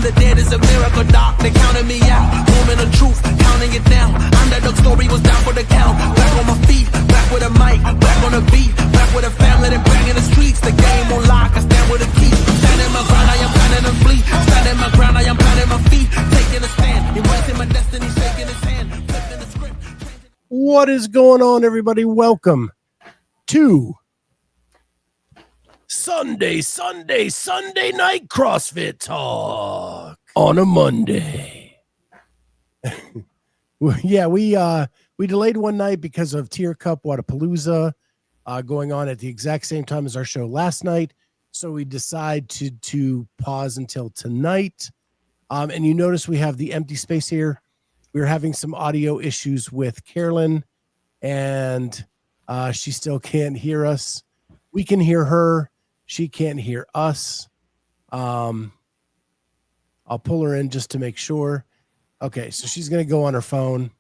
the dead is a miracle, doc. They counted me out. Moment of truth, counting it down. Underdog story was down for the count. Back on my feet, back with a mic, back on the beat, back with a family, then back in the streets. The game on lock, I stand with a key. Standing my ground, I am planning to flee. Standing my ground, I am planting my feet. Taking a stand, embracing my destiny, shaking his hand, flipping the script. What is going on, everybody? Welcome to Sunday night CrossFit talk on a Monday. Yeah, we delayed one night because of TYR Cup Wadapalooza going on at the exact same time as our show last night. So we decided to pause until tonight. And you notice we have the empty space here. We're having some audio issues with Carolyne, and she still can't hear us. We can hear her. She can't hear us. I'll pull her in just to make sure. Okay, so she's going to go on her phone.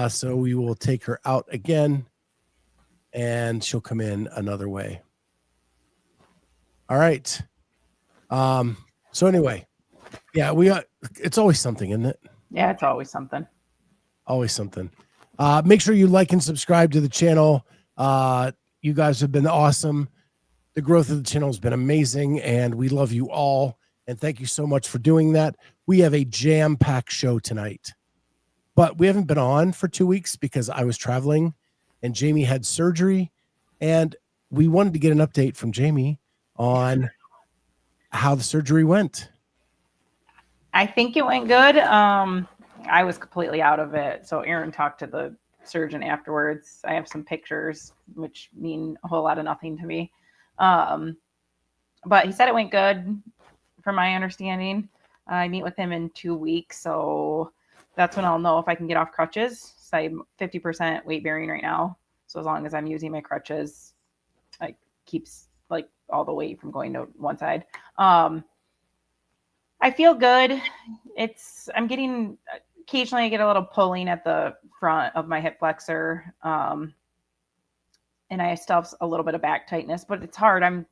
So we will take her out again, and she'll come in another way. All right. So anyway, yeah, it's always something, isn't it? Yeah, it's always something. Always something. Make sure you like and subscribe to the channel. You guys have been awesome. The growth of the channel has been amazing, and we love you all. And thank you so much for doing that. We have a jam-packed show tonight, but we haven't been on for 2 weeks because I was traveling and Jamie had surgery, and we wanted to get an update from Jamie on how the surgery went. I think it went good. I was completely out of it. So Aaron talked to the surgeon afterwards. I have some pictures, which mean a whole lot of nothing to me. But he said it went good from my understanding. I meet with him in 2 weeks. So that's when I'll know if I can get off crutches. So I'm 50% weight bearing right now. So as long as I'm using my crutches, it keeps like all the weight from going to one side. I feel good. Occasionally I get a little pulling at the front of my hip flexor. And I still have a little bit of back tightness, but it's hard. I'm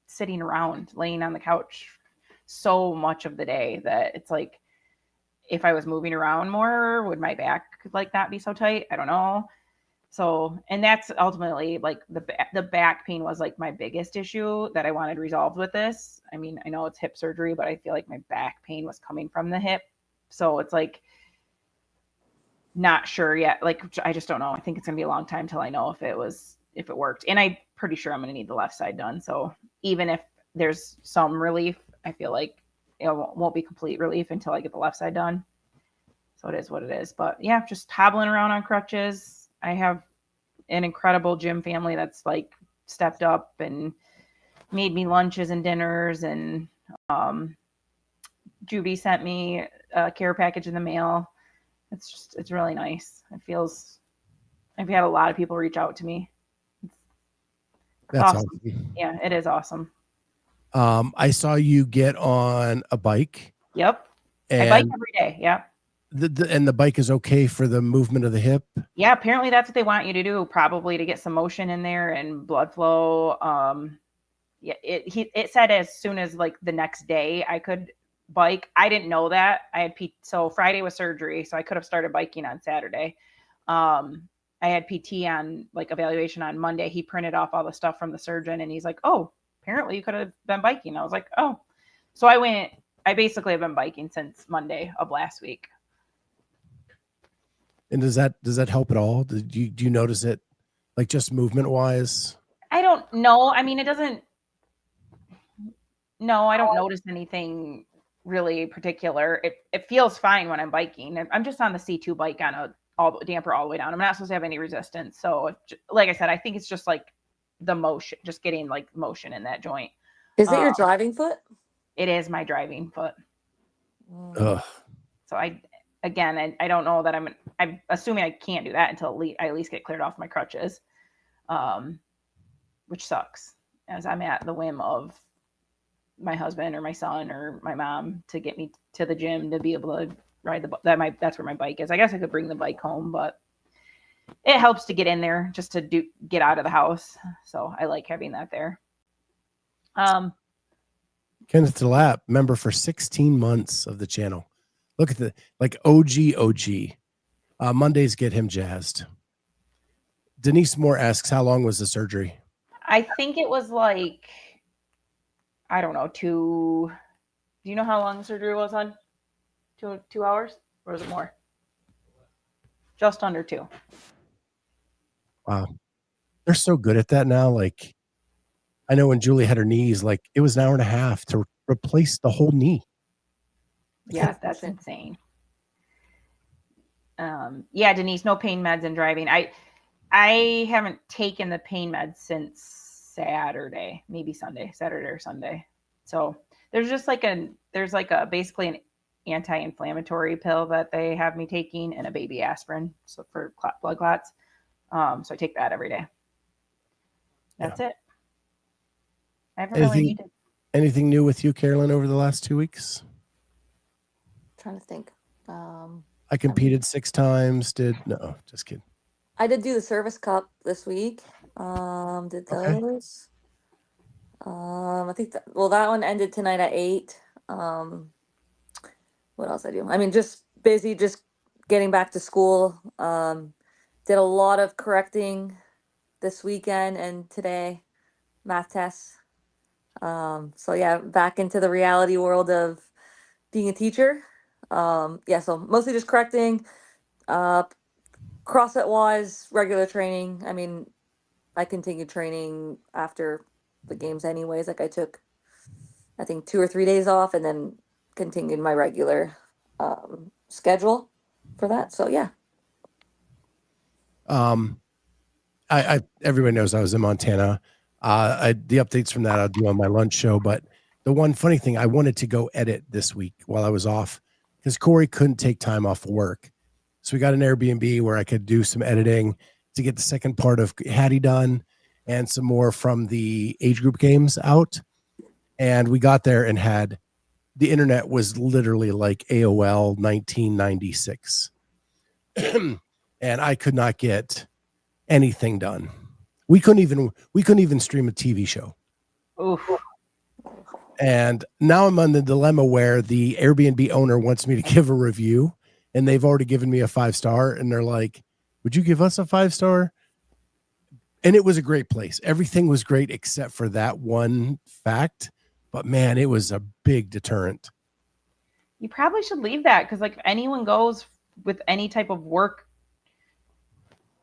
sitting around, laying on the couch so much of the day that it's like, if I was moving around more, would my back like not be so tight? I don't know. So, and that's ultimately like the back pain was like my biggest issue that I wanted resolved with this. I mean, I know it's hip surgery, but I feel like my back pain was coming from the hip. So it's like, not sure yet. Like, I just don't know. I think it's gonna be a long time till I know if it worked. And I'm pretty sure I'm gonna need the left side done. So even if there's some relief, I feel like it won't be complete relief until I get the left side done. So it is what it is. But yeah, just hobbling around on crutches. I have an incredible gym family that's like stepped up and made me lunches and dinners. And Juvie sent me a care package in the mail. It's really nice. I've had a lot of people reach out to me. That's awesome. Yeah, it is awesome. I saw you get on a bike. Yep. I bike every day. Yep. And the bike is okay for the movement of the hip. Yeah, apparently that's what they want you to do, probably to get some motion in there and blood flow. Yeah, it said as soon as like the next day I could bike. I didn't know that. So Friday was surgery, so I could have started biking on Saturday. I had PT on like evaluation on Monday. He printed off all the stuff from the surgeon, and he's like, "Oh, apparently you could have been biking." I was like, "Oh," so I basically have been biking since Monday of last week. And does that help at all? Do you notice it, like just movement wise? I don't know. I mean, it doesn't. No, I don't notice anything really particular. It feels fine when I'm biking. I'm just on the C2 bike on a damper all the way down. I'm not supposed to have any resistance. So, like I said, I think it's just like the motion, just getting like motion in that joint. Is it your driving foot? It is my driving foot. Ugh. So I don't know that I'm assuming I can't do that until I at least get cleared off my crutches, which sucks, as I'm at the whim of my husband or my son or my mom to get me to the gym to be able to ride that's where my bike is. I guess I could bring the bike home, but it helps to get in there just to get out of the house. So I like having that there. Kenneth DeLapp, member for 16 months of the channel. Look at the OG. Mondays get him jazzed. Denise Moore asks, how long was the surgery? I think it was like, I don't know, do you know how long the surgery was on? 2 hours? Or was it more? Just under 2. Wow. They're so good at that now. Like, I know when Julie had her knees, like it was an hour and a half to replace the whole knee. Yeah, that's insane. Yeah, Denise, no pain meds and driving. I haven't taken the pain meds since Saturday, maybe Saturday or Sunday. So there's just basically an anti-inflammatory pill that they have me taking and a baby aspirin, so for blood clots. So I take that every day. That's it. I haven't really needed. Anything new with you, Carolyne, over the last 2 weeks? Trying to think. I competed 6 times. No, just kidding. I did do the service cup this week. Did those. I think that one ended tonight at 8. What else I do? I mean, just busy, just getting back to school. Did a lot of correcting this weekend and today, math tests. So yeah, back into the reality world of being a teacher. So mostly just correcting. CrossFit wise, regular training. I mean, I continued training after the games anyways. Like I took, I think 2 or 3 days off and then continued my regular schedule for that. So yeah. I everybody knows I was in Montana. The updates from that I'll do on my lunch show. But the one funny thing, I wanted to go edit this week while I was off because Corey couldn't take time off work. So we got an Airbnb where I could do some editing to get the second part of Hattie done and some more from the age group games out. And we got there and had the internet was literally like AOL 1996. And I could not get anything done. We couldn't even stream a TV show. Oof. And now I'm on the dilemma where the Airbnb owner wants me to give a review and they've already given me a 5-star and they're like, would you give us a 5-star? And it was a great place. Everything was great except for that one fact. But man, it was a big deterrent. You probably should leave that because like anyone goes with any type of work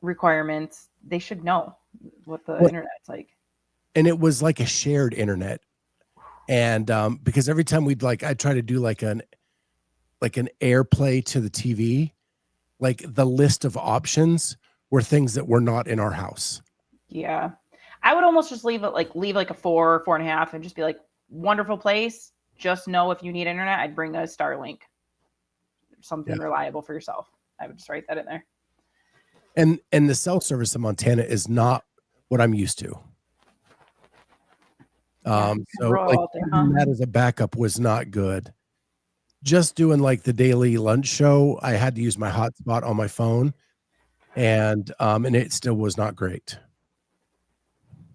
requirements, they should know what the internet's like. And it was like a shared internet. And because every time I try to do like an AirPlay to the TV, like the list of options were things that were not in our house. Yeah. I would almost just leave like a 4, 4.5 and just be like, wonderful place. Just know if you need internet, I'd bring a Starlink. Something reliable for yourself. I would just write that in there. And the cell service in Montana is not what I'm used to. So like that as a backup was not good. Just doing like the daily lunch show, I had to use my hotspot on my phone, and it still was not great.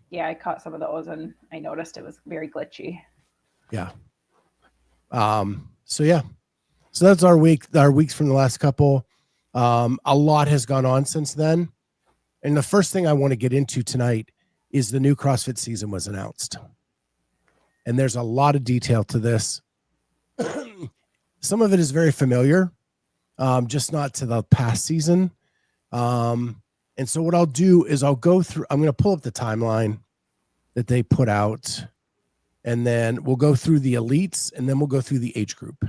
Yeah, I caught some of those, and I noticed it was very glitchy. Yeah. So that's our weeks from the last couple. A lot has gone on since then, and the first thing I want to get into tonight is the new CrossFit season was announced. And there's a lot of detail to this. Some of it is very familiar, just not to the past season. And so what I'll do is I'm going to pull up the timeline that they put out, and then we'll go through the elites, and then we'll go through the age group.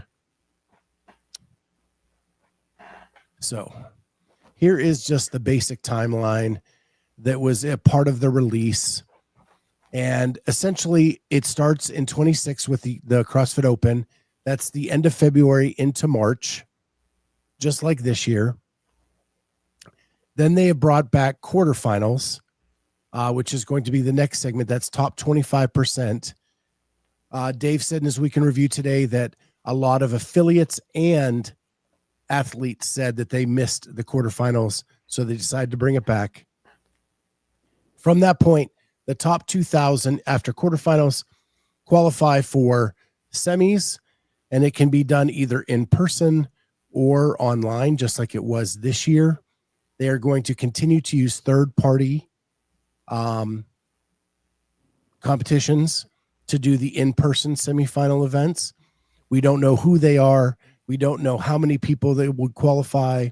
So here is just the basic timeline that was a part of the release. And essentially, it starts in 26 with the CrossFit Open. That's the end of February into March, just like this year. Then they have brought back quarterfinals, which is going to be the next segment. That's top 25%. Dave said in his weekend review today that a lot of affiliates and athletes said that they missed the quarterfinals, so they decided to bring it back. From that point, the top 2,000 after quarterfinals qualify for semis, and it can be done either in person or online, just like it was this year. They are going to continue to use third-party competitions to do the in-person semifinal events. We don't know who they are. We don't know how many people they would qualify,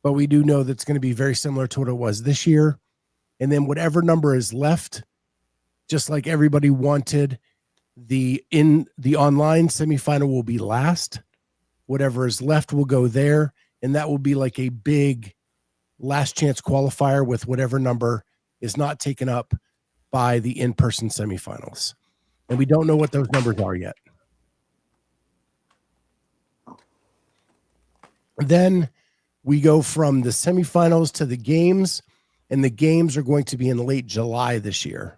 but we do know that it's going to be very similar to what it was this year. And then whatever number is left, just like everybody wanted, the online semifinal will be last. Whatever is left will go there, and that will be like a big last chance qualifier with whatever number is not taken up by the in-person semifinals. And we don't know what those numbers are yet. Then we go from the semifinals to the games, and the games are going to be in late July this year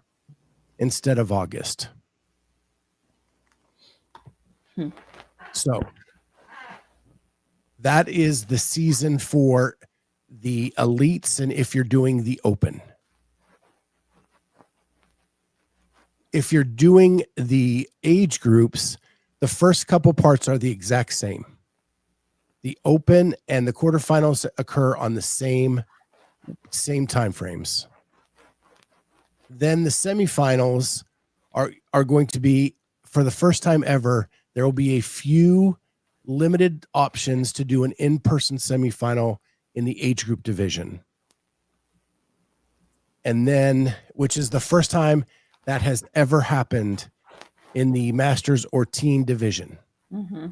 instead of August. So that is the season for the elites, and if you're doing the open. If you're doing the age groups, the first couple parts are the exact same. The open and the quarterfinals occur on the same time frames. Then the semifinals are going to be, for the first time ever, there will be a few limited options to do an in-person semifinal in the age group division. And then, which is the first time that has ever happened in the masters or teen division. Mm-hmm.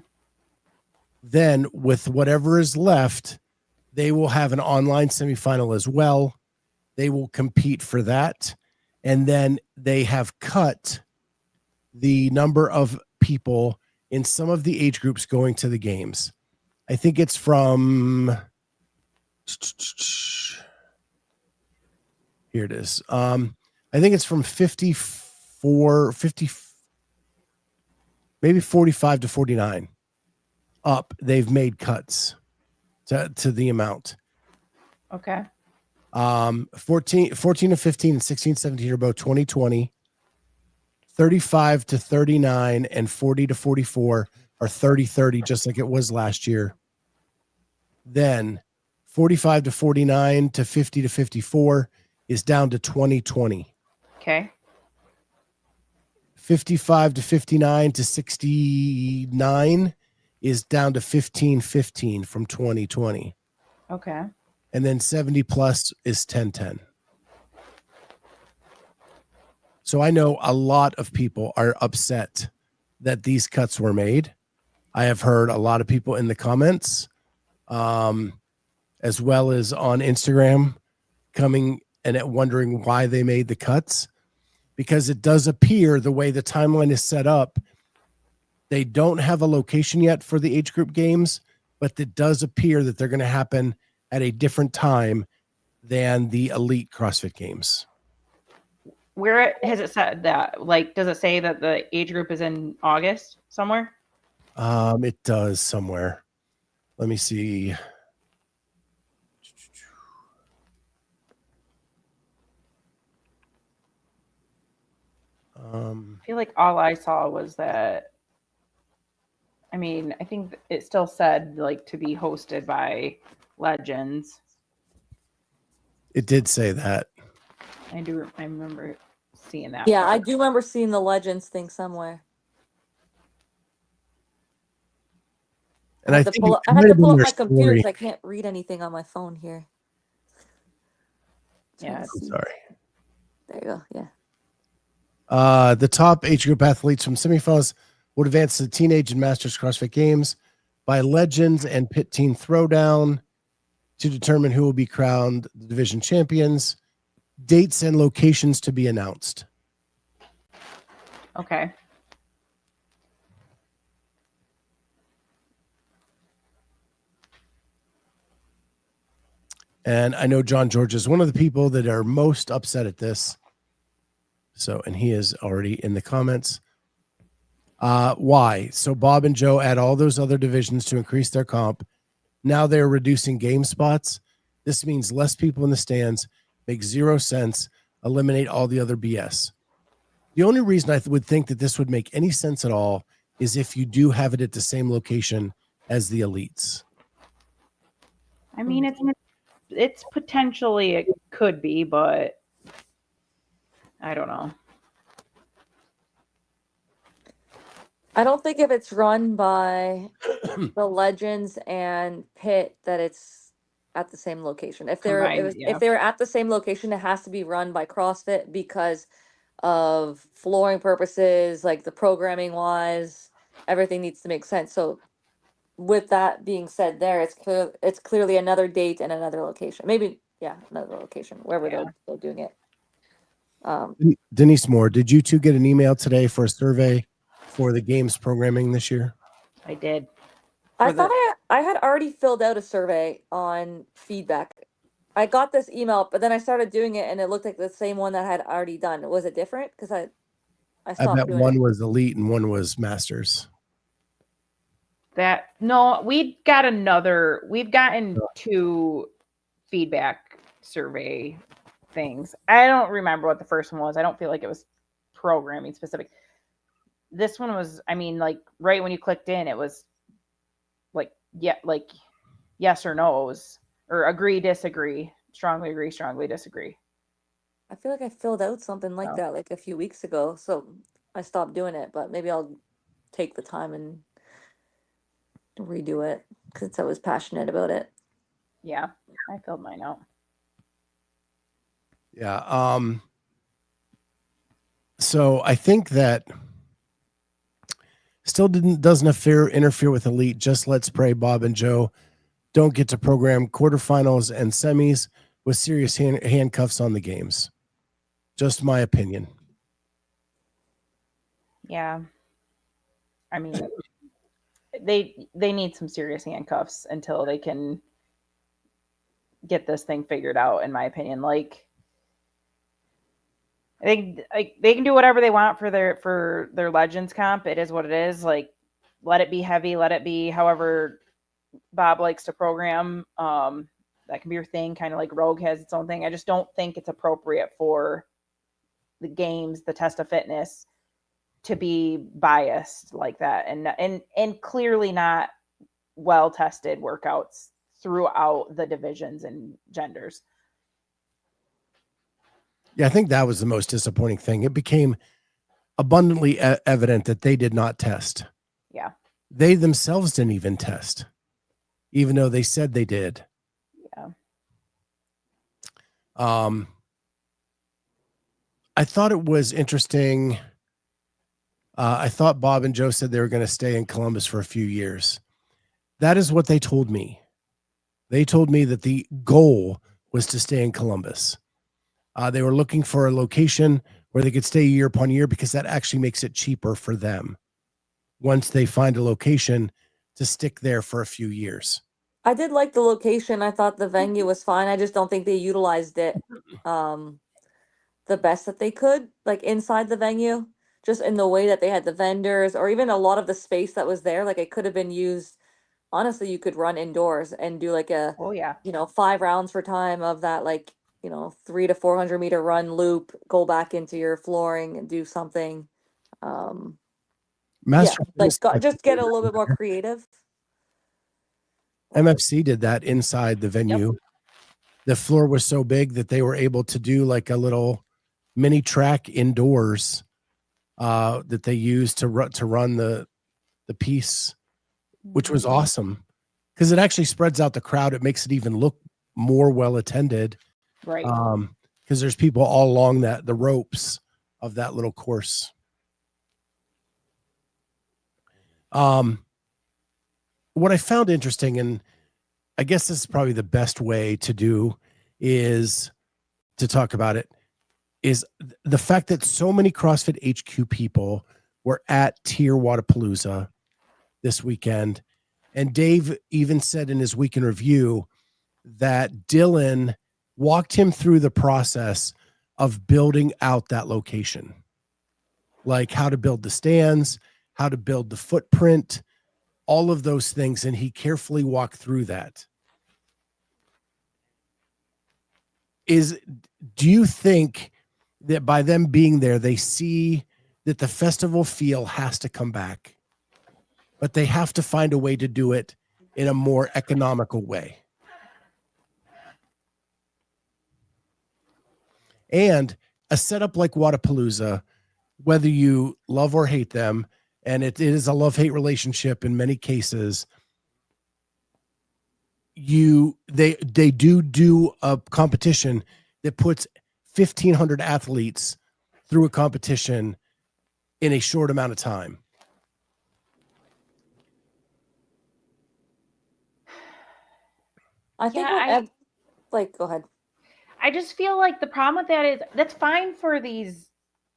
Then with whatever is left, they will have an online semifinal as well. They will compete for that. And then they have cut the number of people in some of the age groups going to the games. I think it's from, here it is. I think it's from 50, maybe 45 to 49 up. They've made cuts to the amount. Okay. 14 to 15 and 16, 17 are both 2020. 35 to 39 and 40 to 44 are 30-30, just like it was last year. Then 45 to 49 to 50 to 54 is down to 2020. Okay. 55 to 59 to 69 is down to 15-15 from 2020. Okay. And then 70 plus is 10-10. So I know a lot of people are upset that these cuts were made. I have heard a lot of people in the comments, as well as on Instagram, coming and wondering why they made the cuts, because it does appear the way the timeline is set up, they don't have a location yet for the age group games, but it does appear that they're going to happen at a different time than the elite CrossFit games. Where has it said that? Like, does it say that the age group is in August somewhere? It does somewhere. Let me see. I feel like all I saw was that. I mean, I think it still said like to be hosted by Legends. It did say that. I remember seeing that. Yeah, part. I do remember seeing the Legends thing somewhere. And I I had to think pull it up, I had might to have been pull up their my computer story. because I can't read anything on my phone here. Yeah. I'm sorry. There you go. Yeah. The top age group athletes from semifinals would advance to the Teenage and Masters CrossFit Games by Legends and Pit Team Throwdown to determine who will be crowned the division champions. Dates and locations to be announced. Okay. And I know John George is one of the people that are most upset at this. So, and he is already in the comments. Why? So Bob and Joe add all those other divisions to increase their comp. Now they're reducing game spots. This means less people in the stands, makes 0 sense, eliminate all the other BS. The only reason I would think that this would make any sense at all, is if you do have it at the same location as the elites. I mean, it's potentially it could be, but I don't know. I don't think if it's run by the Legends and Pitt that it's at the same location. If they're Combined, yeah. if they're at the same location, it has to be run by CrossFit because of flooring purposes, like the programming wise, everything needs to make sense. So with that being said, there it's clearly another date and another location. Maybe another location wherever Yeah. they're doing it. Denise Moore, did you two get an email today for a survey for the games programming this year? I did. I thought I had already filled out a survey on feedback. I got this email, but then I started doing it and it looked like the same one that I had already done. Was it different? Because I stopped bet doing one it. was elite and one was masters. We've gotten 2 feedback survey things. I don't remember what the first one was. I don't feel like it was programming specific. This one was, I mean, like right when you clicked in, it was like yes or no's, or agree, disagree, strongly disagree. I feel like I filled out something like Oh. that like a few weeks ago, so I stopped doing it, but maybe I'll take the time and redo it because I was passionate about it. Yeah, I filled mine out. Yeah. So I think that still doesn't interfere with elite. Just let's pray Bob and Joe don't get to program quarterfinals and semis with serious handcuffs on the games. Just my opinion. Yeah. I mean, they need some serious handcuffs until they can get this thing figured out, in my opinion. Like they can do whatever they want for their Legends comp. It is what it is. Like, let it be heavy, let it be however Bob likes to program. That can be your thing, kind of like Rogue has its own thing. I just don't think it's appropriate for the games, the test of fitness, to be biased like that, and clearly not well tested workouts throughout the divisions and genders. Yeah, I think that was the most disappointing thing. It became abundantly evident that they did not test. Yeah. They themselves didn't even test, even though they said they did. Yeah. I thought it was interesting. I thought Bob and Joe said they were going to stay in Columbus for a few years. That is what they told me. They told me that the goal was to stay in Columbus. They were looking for a location where they could stay year upon year because that actually makes it cheaper for them once they find a location to stick there for a few years. I did like the location. I thought the venue was fine. I just don't think they utilized it the best that they could, like inside the venue, just in the way that they had the vendors or even a lot of the space that was there. Like it could have been used. Honestly, you could run indoors and do like a, 5 rounds for time of that, like, 300 to 400 meter run loop, go back into your flooring and do something. Just get a little bit more creative. MFC did that inside the venue. Yep. The floor was so big that they were able to do like a little mini track indoors that they used to run the piece, which was awesome because it actually spreads out the crowd. It makes it even look more well attended, right? Because there's people all along the ropes of that little course. What I found interesting, and I guess this is probably the best way to do is to talk about it, is the fact that so many CrossFit HQ people were at TYR Wadapalooza this weekend. And Dave even said in his weekend review that Dylan walked him through the process of building out that location, like how to build the stands, how to build the footprint, all of those things. And he carefully walked through that. Do you think that by them being there, they see that the festival feel has to come back? but they have to find a way to do it in a more economical way. And a setup like Wadapalooza, whether you love or hate them, and it is a love-hate relationship in many cases, they do a competition that puts 1,500 athletes through a competition in a short amount of time. I think go ahead. I just feel like the problem with that is that's fine for these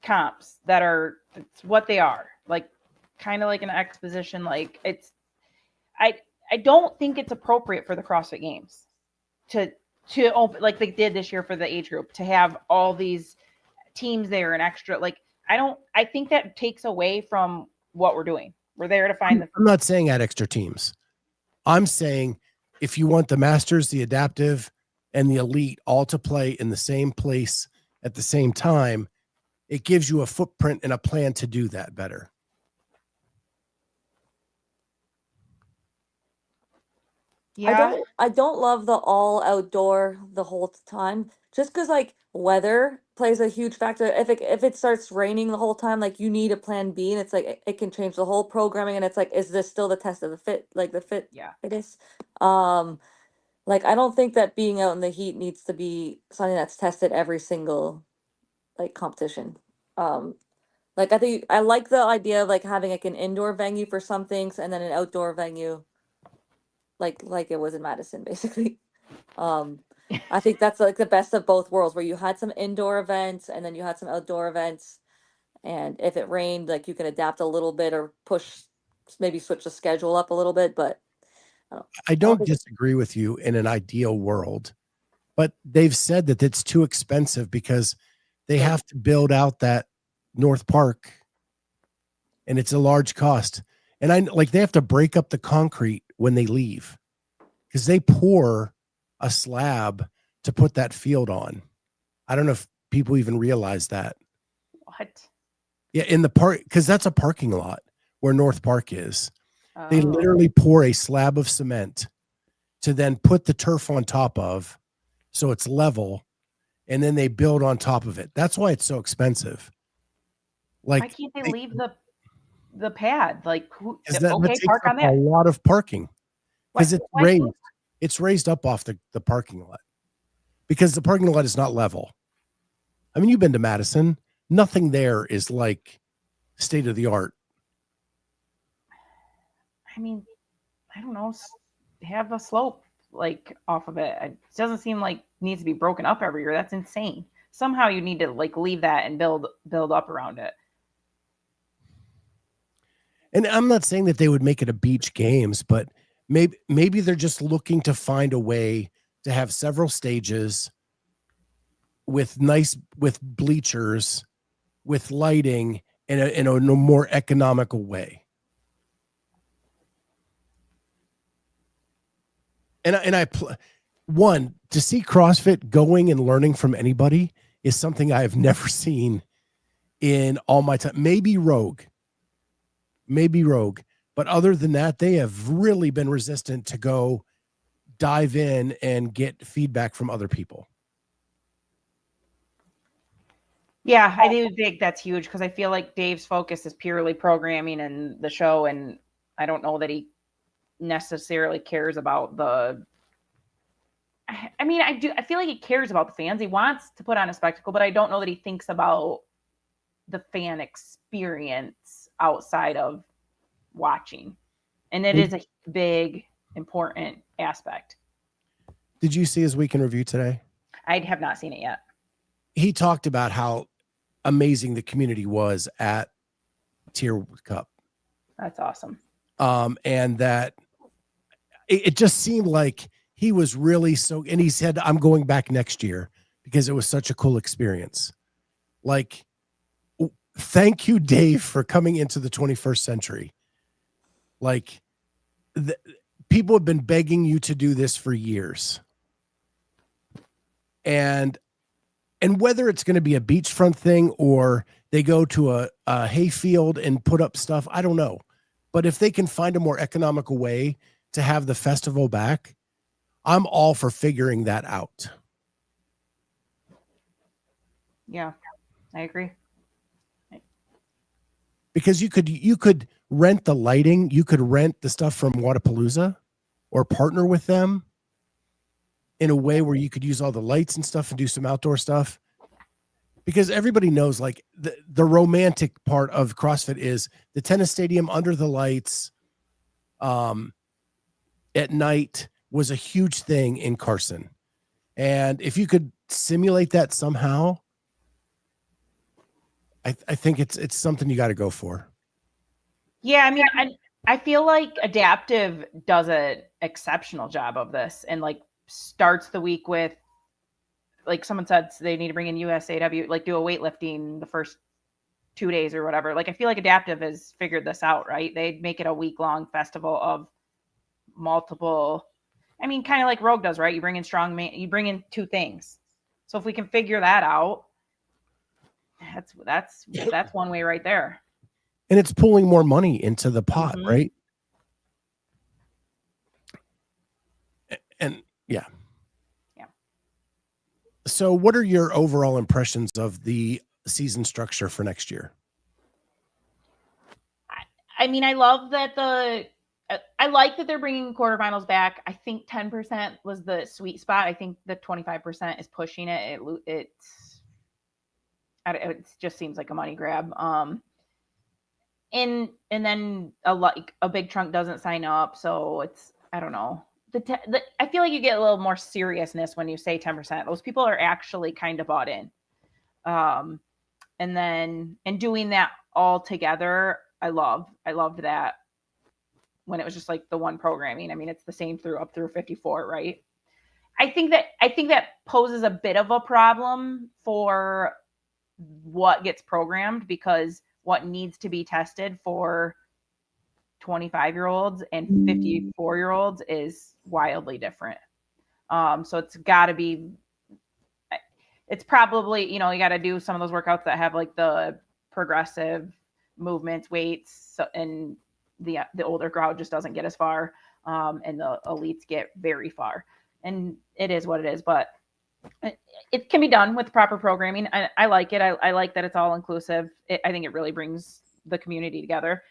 comps that are it's what they are, like kind of like an exposition. Like I don't think it's appropriate for the CrossFit Games to open like they did this year for the age group to have all these teams there and extra. Like I think that takes away from what we're doing. We're there to find I'm not saying add extra teams. I'm saying if you want the masters, the adaptive, and the elite all to play in the same place at the same time, it gives you a footprint and a plan to do that better. Yeah. I don't love the all outdoor the whole time, just because like weather plays a huge factor. If it starts raining the whole time, like you need a plan B, and it's like it can change the whole programming. And it's like, is this still the test of the fit? Like the fit? Yeah. It is. Like I don't think that being out in the heat needs to be something that's tested every single like competition. Like I think I like the idea of like having like an indoor venue for some things and then an outdoor venue like it was in Madison basically. I think that's like the best of both worlds where you had some indoor events and then you had some outdoor events, and if it rained like you can adapt a little bit or push, maybe switch the schedule up a little bit. But I don't disagree with you in an ideal world, but they've said that it's too expensive because they have to build out that North Park and it's a large cost. And they have to break up the concrete when they leave because they pour a slab to put that field on. I don't know if people even realize that. What? Yeah, in the park, because that's a parking lot where North Park is. Oh. They literally pour a slab of cement to then put the turf on top of, so it's level, and then they build on top of it. That's why it's so expensive. Like, why can't they leave the pad? Like, that takes park on up a that. lot of parking because it's Why raised. It's raised up off the parking lot because the parking lot is not level. I mean, you've been to Madison. Nothing there is like state of the art. I mean, I don't know. Have a slope like off of it. It doesn't seem like it needs to be broken up every year. That's insane. Somehow you need to like leave that and build up around it. And I'm not saying that they would make it a beach games, but maybe they're just looking to find a way to have several stages with bleachers, with lighting in a more economical way. One, to see CrossFit going and learning from anybody is something I have never seen in all my time. Maybe Rogue. But other than that, they have really been resistant to go dive in and get feedback from other people. Yeah, I do think that's huge because I feel like Dave's focus is purely programming and the show, and I don't know that he necessarily cares about I feel like he cares about the fans. He wants to put on a spectacle, but I don't know that he thinks about the fan experience outside of watching. And it is a big, important aspect. Did you see his week in review today? I have not seen it yet. He talked about how amazing the community was at TYR Cup. That's awesome. And that it just seemed like he was really and he said, I'm going back next year because it was such a cool experience. Like, thank you, Dave, for coming into the 21st century. Like, people have been begging you to do this for years. And whether it's going to be a beachfront thing or they go to a hayfield and put up stuff, I don't know. But if they can find a more economical way to have the festival back, I'm all for figuring that out. Yeah, I agree. Because you could rent the lighting, you could rent the stuff from Wadapalooza or partner with them in a way where you could use all the lights and stuff and do some outdoor stuff. Because everybody knows, like, the romantic part of CrossFit is the tennis stadium under the lights at night was a huge thing in Carson. And if you could simulate that somehow, I think it's something you got to go for. Yeah, I mean, I feel like Adaptive does an exceptional job of this, and like starts the week with, like someone said they need to bring in USAW, like do a weightlifting the first 2 days or whatever. Like I feel like Adaptive has figured this out, right? They make it a week-long festival of multiple. I mean, kind of like Rogue does, right? You bring in strongman, you bring in 2 things. So if we can figure that out, that's one way right there. And it's pulling more money into the pot, Mhm. right? And yeah. So what are your overall impressions of the season structure for next year? I mean, I love that I like that they're bringing quarterfinals back. I think 10% was the sweet spot. I think the 25% is pushing it. It just seems like a money grab. And then a big chunk doesn't sign up, so it's, I don't know. I feel like you get a little more seriousness when you say 10%. Those people are actually kind of bought in. And doing that all together, I loved that when it was just like the one programming. I mean, it's the same up through 54, right? I think that poses a bit of a problem for what gets programmed, because what needs to be tested for 25-year-olds and 54-year-olds is wildly different. So it's probably, you got to do some of those workouts that have like the progressive movements, weights, and the older crowd just doesn't get as far, and the elites get very far. And it is what it is, but it can be done with proper programming. I like it. I like that it's all inclusive. I think it really brings the community together.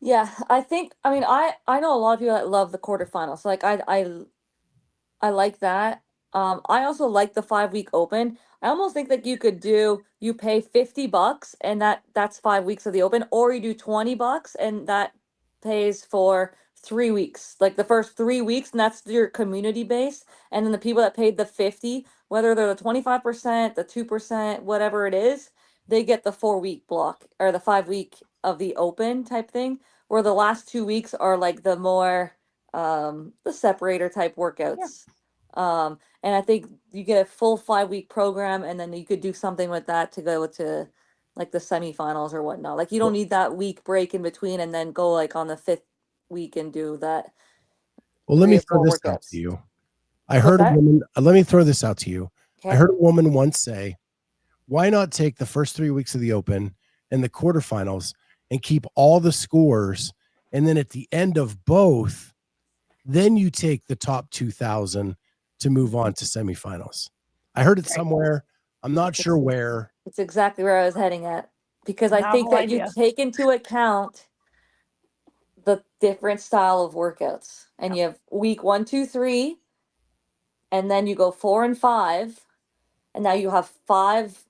Yeah, I mean, I know a lot of people that love the quarterfinals. Like I like that. I also like the 5-week open. I almost think that you pay $50 and that's 5 weeks of the open, or you do $20 and that pays for 3 weeks, like the first 3 weeks, and that's your community base. And then the people that paid the 50, whether they're the 25%, the 2%, whatever it is, they get the 4-week block or the 5-week of the open type thing, where the last 2 weeks are like the more the separator type workouts. And I think you get a full 5-week program, and then you could do something with that to go to like the semifinals or whatnot. Like you don't need that week break in between and then go like on the 5th week and do that. Well, let 3 me or throw 4 this out workouts. to you. Let me throw this out to you. I Okay. heard a woman once say, why not take the first 3 weeks of the open and the quarterfinals and keep all the scores, and then at the end of both, then you take the top 2,000 to move on to semifinals. I heard it somewhere. I'm not sure where. It's exactly where I was heading at, because I think Novel that you idea. take into account the different style of workouts, and you have week 1, 2, 3, and then you go 4 and 5, and now you have 5,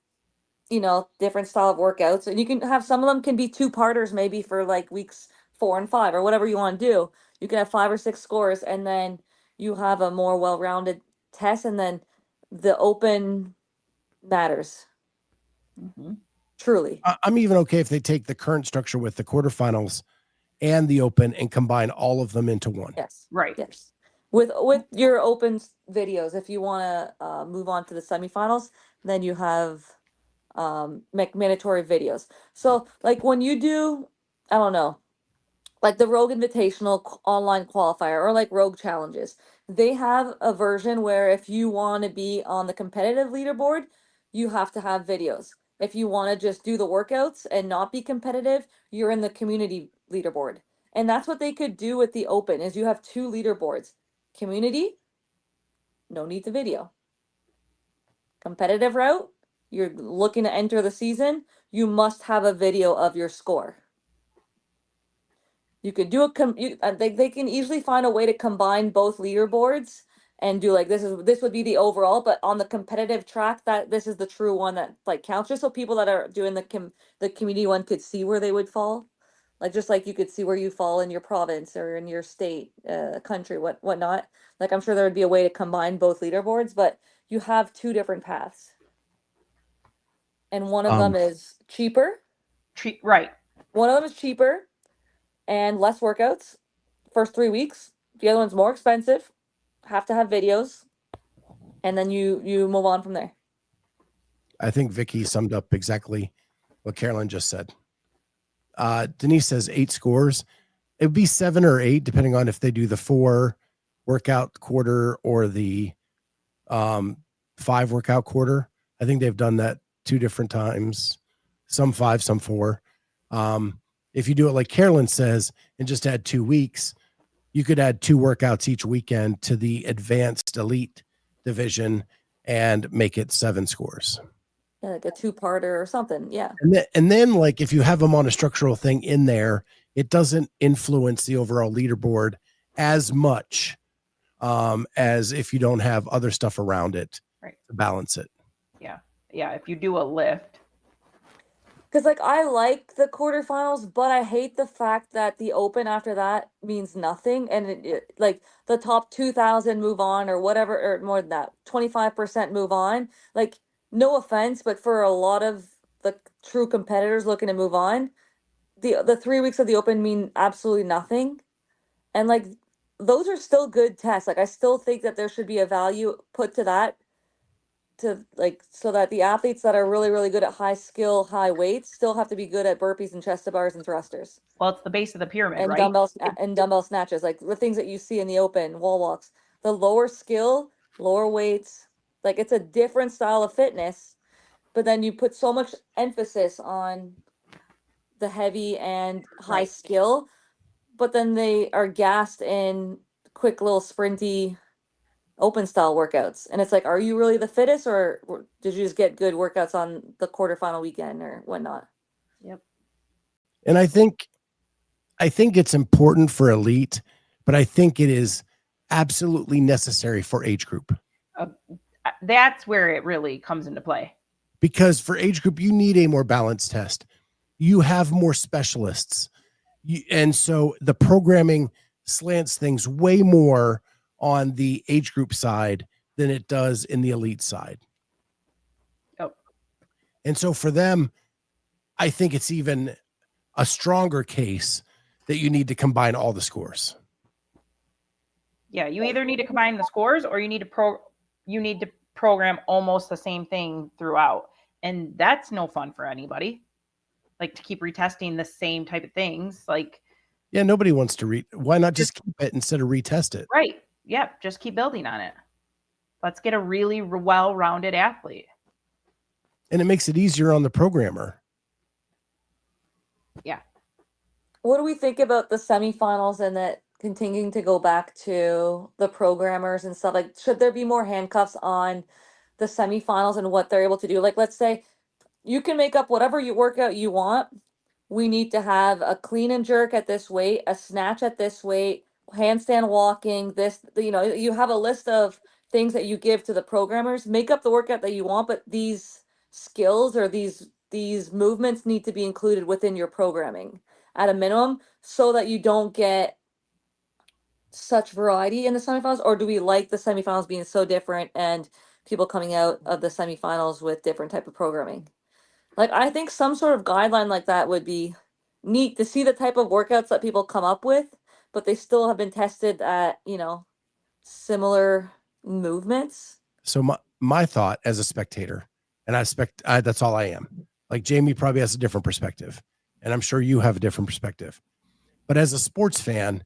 different style of workouts, and you can have some of them can be 2-parters, maybe for like weeks 4 and 5 or whatever you want to do. You can have 5 or 6 scores, and then you have a more well-rounded test, and then the open matters. Mm-hmm. Truly. I'm even okay if they take the current structure with the quarterfinals and the open and combine all of them into one. Yes. Right. Yes. With your open videos, if you want to move on to the semifinals, then you have mandatory videos. So like when you do, I don't know, like the Rogue Invitational online qualifier or like Rogue challenges, they have a version where if you want to be on the competitive leaderboard, you have to have videos. If you want to just do the workouts and not be competitive, you're in the community leaderboard. And that's what they could do with the open is you have 2 leaderboards. Community, no need to video. Competitive route, you're looking to enter the season, you must have a video of your score. You could do they can easily find a way to combine both leaderboards and do like this would be the overall, but on the competitive track that this is the true one that like counts, just so people that are doing the community one could see where they would fall. Like just like you could see where you fall in your province or in your state, country, whatnot. Like I'm sure there would be a way to combine both leaderboards, but you have 2 different paths. And one of them is cheaper. Right. One of them is cheaper and less workouts first 3 weeks. The other one's more expensive, have to have videos, and then you move on from there. I think Vicky summed up exactly what Carolyne just said. Denise says 8 scores. It would be 7 or 8, depending on if they do the 4 workout quarter or the 5 workout quarter. I think they've done that 2 different times, some 5, some 4. If you do it like Carolyne says and just add 2 weeks, you could add 2 workouts each weekend to the advanced elite division and make it 7 scores. Yeah, like a 2-parter or something. Yeah. And then like if you have them on a structural thing in there, it doesn't influence the overall leaderboard as much as if you don't have other stuff around it to balance it. Yeah. Yeah. If you do a lift. Because like I like the quarterfinals, but I hate the fact that the open after that means nothing, and like the top 2,000 move on or whatever, or more than that, 25% move on. Like no offense, but for a lot of the true competitors looking to move on, the 3 weeks of the open mean absolutely nothing, and like those are still good tests. Like I still think that there should be a value put to that, to like so that the athletes that are really really good at high skill high weights still have to be good at burpees and chest to bars and thrusters Well, it's the base of the pyramid, and right? dumbbell snatches, like the things that you see in the open wall walks. The lower skill, lower weights, like it's a different style of fitness, but then you put so much emphasis on the heavy and high skill, but then they are gassed in quick little sprinty open style workouts, and it's like, are you really the fittest, or did you just get good workouts on the quarterfinal weekend or whatnot? Yep. And I think it's important for elite, but I think it is absolutely necessary for age group. That's where it really comes into play. Because for age group, you need a more balanced test. You have more specialists. And so the programming slants things way more on the age group side than it does in the elite side. Oh. And so for them, I think it's even a stronger case that you need to combine all the scores. Yeah, you either need to combine the scores or you need to program almost the same thing throughout. And that's no fun for anybody. Like to keep retesting the same type of things. Like, yeah, nobody wants to why not just keep it instead of retest it? Right. Yeah, just keep building on it. Let's get a really well-rounded athlete. And it makes it easier on the programmer. Yeah. What do we think about the semifinals and that continuing to go back to the programmers and stuff? Like, should there be more handcuffs on the semifinals and what they're able to do? Like, let's say you can make up whatever workout you want. We need to have a clean and jerk at this weight, a snatch at this weight, handstand walking, this, you have a list of things that you give to the programmers. Make up the workout that you want, but these skills or these movements need to be included within your programming at a minimum, so that you don't get such variety in the semifinals. Or do we like the semifinals being so different and people coming out of the semifinals with different type of programming? Like, I think some sort of guideline like that would be neat to see the type of workouts that people come up with, but they still have been tested at, similar movements. So my thought as a spectator, and that's all I am. Like Jamie probably has a different perspective, and I'm sure you have a different perspective. But as a sports fan,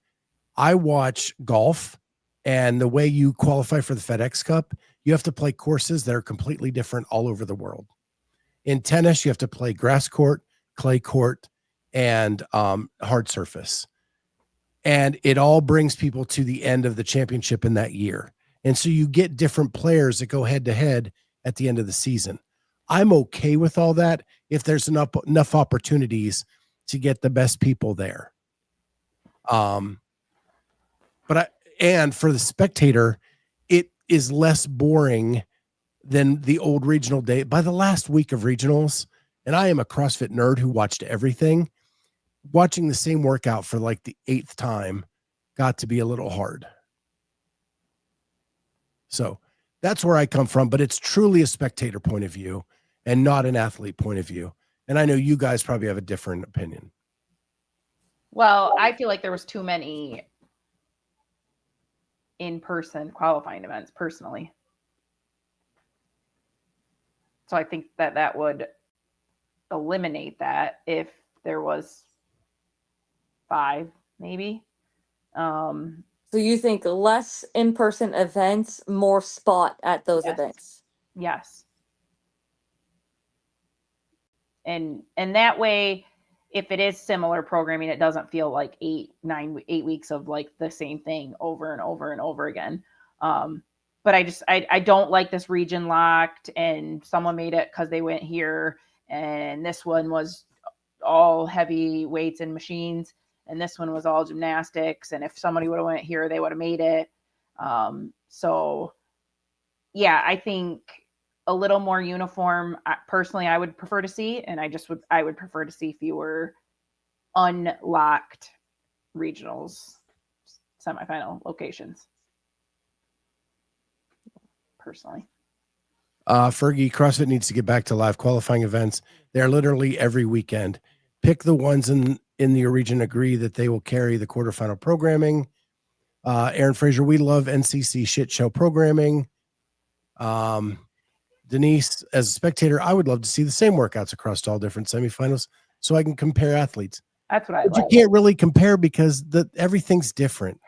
I watch golf, and the way you qualify for the FedEx Cup, you have to play courses that are completely different all over the world. In tennis, you have to play grass court, clay court, and hard surface. And it all brings people to the end of the championship in that year. And so you get different players that go head to head at the end of the season. I'm okay with all that if there's enough opportunities to get the best people there. And for the spectator, it is less boring than the old regional day. By the last week of regionals, and I am a CrossFit nerd who watched everything, watching the same workout for like the 8th time got to be a little hard. So that's where I come from, but it's truly a spectator point of view and not an athlete point of view. And I know you guys probably have a different opinion. Well, I feel like there was too many in-person qualifying events personally. So I think that would eliminate that if there was 5, maybe. So you think less in-person events, more spot at those Yes. events? Yes. And that way, if it is similar programming, it doesn't feel like 8 weeks of like the same thing over and over and over again. But I don't like this region locked, and someone made it because they went here, and this one was all heavy weights and machines, and this one was all gymnastics. And if somebody would have went here, they would have made it. So yeah, I think a little more uniform. Personally, I would prefer to see, and I would prefer to see fewer unlocked regionals semifinal locations. Personally. Fergie, CrossFit needs to get back to live qualifying events. They're literally every weekend. Pick the ones in your region, agree that they will carry the quarterfinal programming. Aaron Fraser, we love NCC shit show programming. Denise, as a spectator, I would love to see the same workouts across all different semifinals so I can compare athletes. That's what I But like. you can't really compare because everything's different.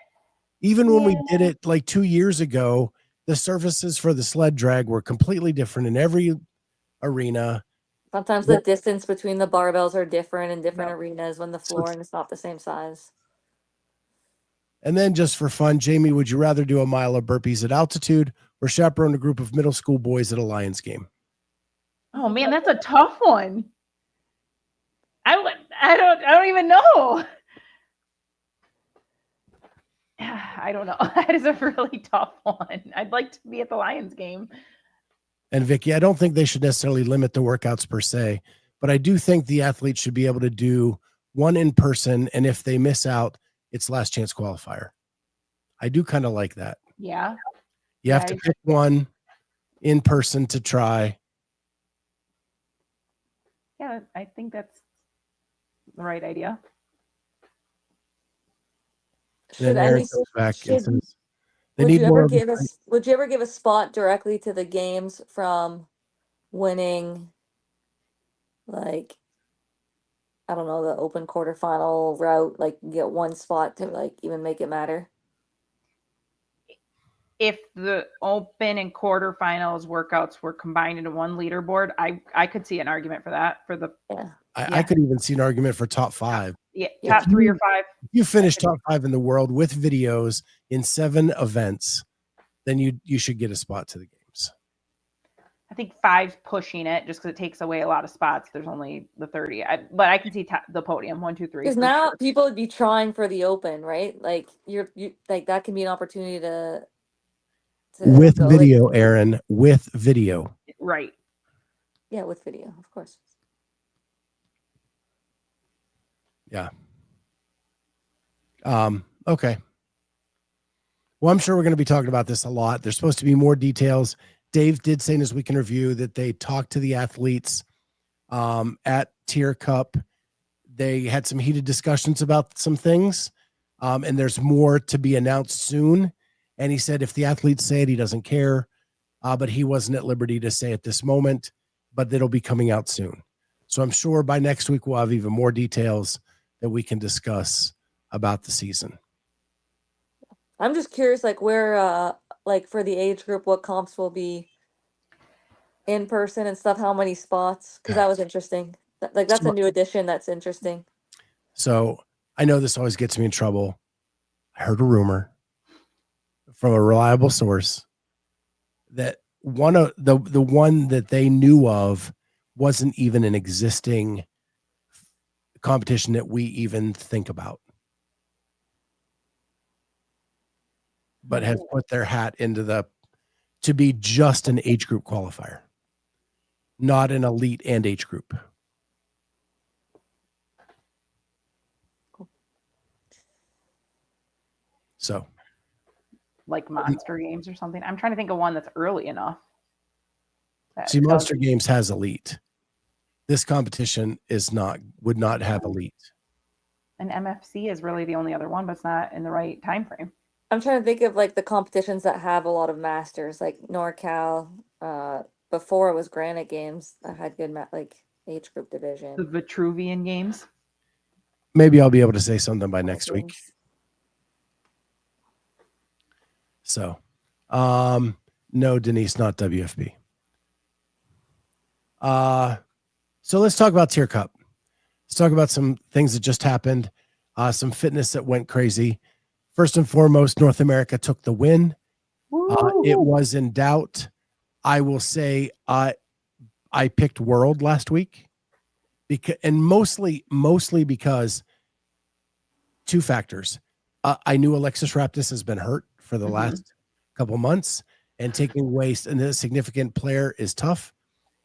Even when we did it like 2 years ago, the surfaces for the sled drag were completely different in every arena. Sometimes the distance between the barbells are different in different Yep. arenas when the flooring is not the same size. And then just for fun, Jamie, would you rather do a mile of burpees at altitude or chaperone a group of middle school boys at a Lions game? Oh man, that's a tough one. I don't even know. I don't know. That is a really tough one. I'd like to be at the Lions game. And Vicky, I don't think they should necessarily limit the workouts per se, but I do think the athletes should be able to do one in person. And if they miss out, it's last chance qualifier. I do kind of like that. Yeah. You have to pick one in person to try. Yeah, I think that's the right idea. Then Aaron goes back and says, would you ever give a spot directly to the games from winning, like, I don't know, the open quarterfinal route, like get one spot to like even make it matter? If the open and quarterfinals workouts were combined into one leaderboard, I could see an argument for that. I could even see an argument for top 5. Yeah, top 3 or 5. If you finish top 5 in the world with videos in 7 events, then you should get a spot to the games. I think 5's pushing it just because it takes away a lot of spots. There's only the 30. But I can see the podium 1, 2, 3. Because now people would be trying for the open, right? Like you like that can be an opportunity to with video, like, Aaron, with video. Right. Yeah, with video, of course. Yeah. Okay. Well, I'm sure we're going to be talking about this a lot. There's supposed to be more details. Dave did say in his weekend review that they talked to the athletes at TYR Cup. They had some heated discussions about some things, and there's more to be announced soon. And he said if the athletes say it, he doesn't care, but he wasn't at liberty to say at this moment, but it'll be coming out soon. So I'm sure by next week we'll have even more details that we can discuss about the season. I'm just curious, like where, like for the age group, what comps will be in person and stuff, how many spots? Because that was interesting. Like that's a new addition. That's interesting. So I know this always gets me in trouble. I heard a rumor from a reliable source that one of the one that they knew of wasn't even an existing competition that we even think about, but has put their hat into the to be just an age group qualifier, not an elite and age group. So Like Monster Games or something. I'm trying to think of one that's early enough. see, Monster Games has elite. This competition would not have elite. And MFC is really the only other one, but it's not in the right time frame. I'm trying to think of like the competitions that have a lot of masters, like NorCal. Before it was Granite Games that had good like age group division. The Vitruvian Games. Maybe I'll be able to say something by next week. So, no, Denise, not WFB. So let's talk about TYR Cup. Let's talk about some things that just happened. Some fitness that went crazy. First and foremost, North America took the win. It was in doubt. I will say I picked World last week and mostly because two factors. I knew Alexis Raptis has been hurt for the last couple months, and taking away a significant player is tough.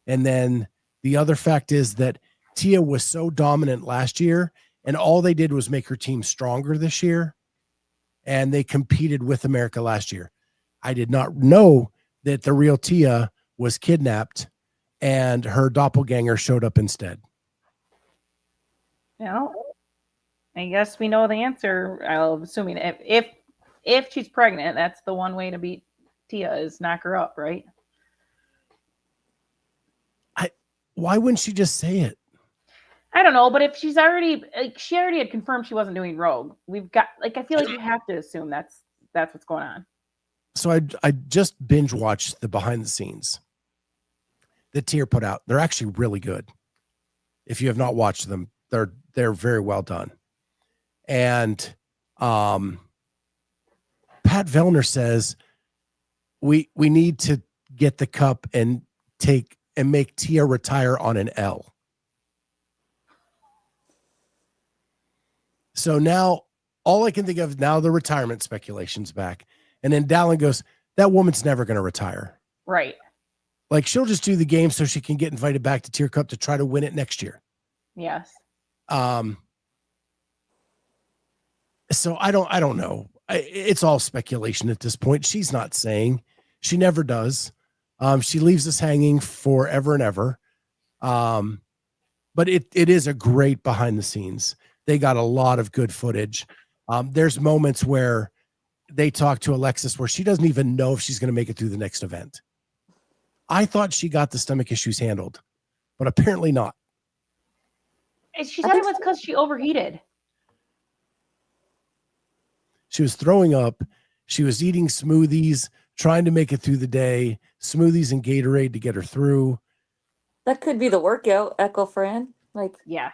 And then the other fact is that Tia was so dominant last year, and all they did was make her team stronger this year. And they competed with America last year. I did not know that the real Tia was kidnapped and her doppelganger showed up instead. Well, I guess we know the answer. I'm assuming if she's pregnant, that's the one way to beat Tia is knock her up, right? Why wouldn't she just say it? I don't know, but if she's already she already had confirmed she wasn't doing Rogue, we've got I feel like you have to assume that's what's going on. So I just binge watched the behind the scenes that TYR put out. They're actually really good. If you have not watched them, they're very well done. And Pat Vellner says we need to get the cup and make Tia retire on an L. So now all I can think of now, the retirement speculation's back. And then Dallin goes, that woman's never going to retire. Right. Like she'll just do the game so she can get invited back to TYR Cup to try to win it next year. Yes. So I don't know. It's all speculation at this point. She's not saying. She never does. She leaves us hanging forever and ever. But it is a great behind the scenes. They got a lot of good footage. There's moments where they talk to Alexis where she doesn't even know if she's going to make it through the next event. I thought she got the stomach issues handled, but apparently not. She said it was because she overheated. She was throwing up. She was eating smoothies, trying to make it through the day, smoothies and Gatorade to get her through. That could be the workout, Echo Fran. Like, yeah.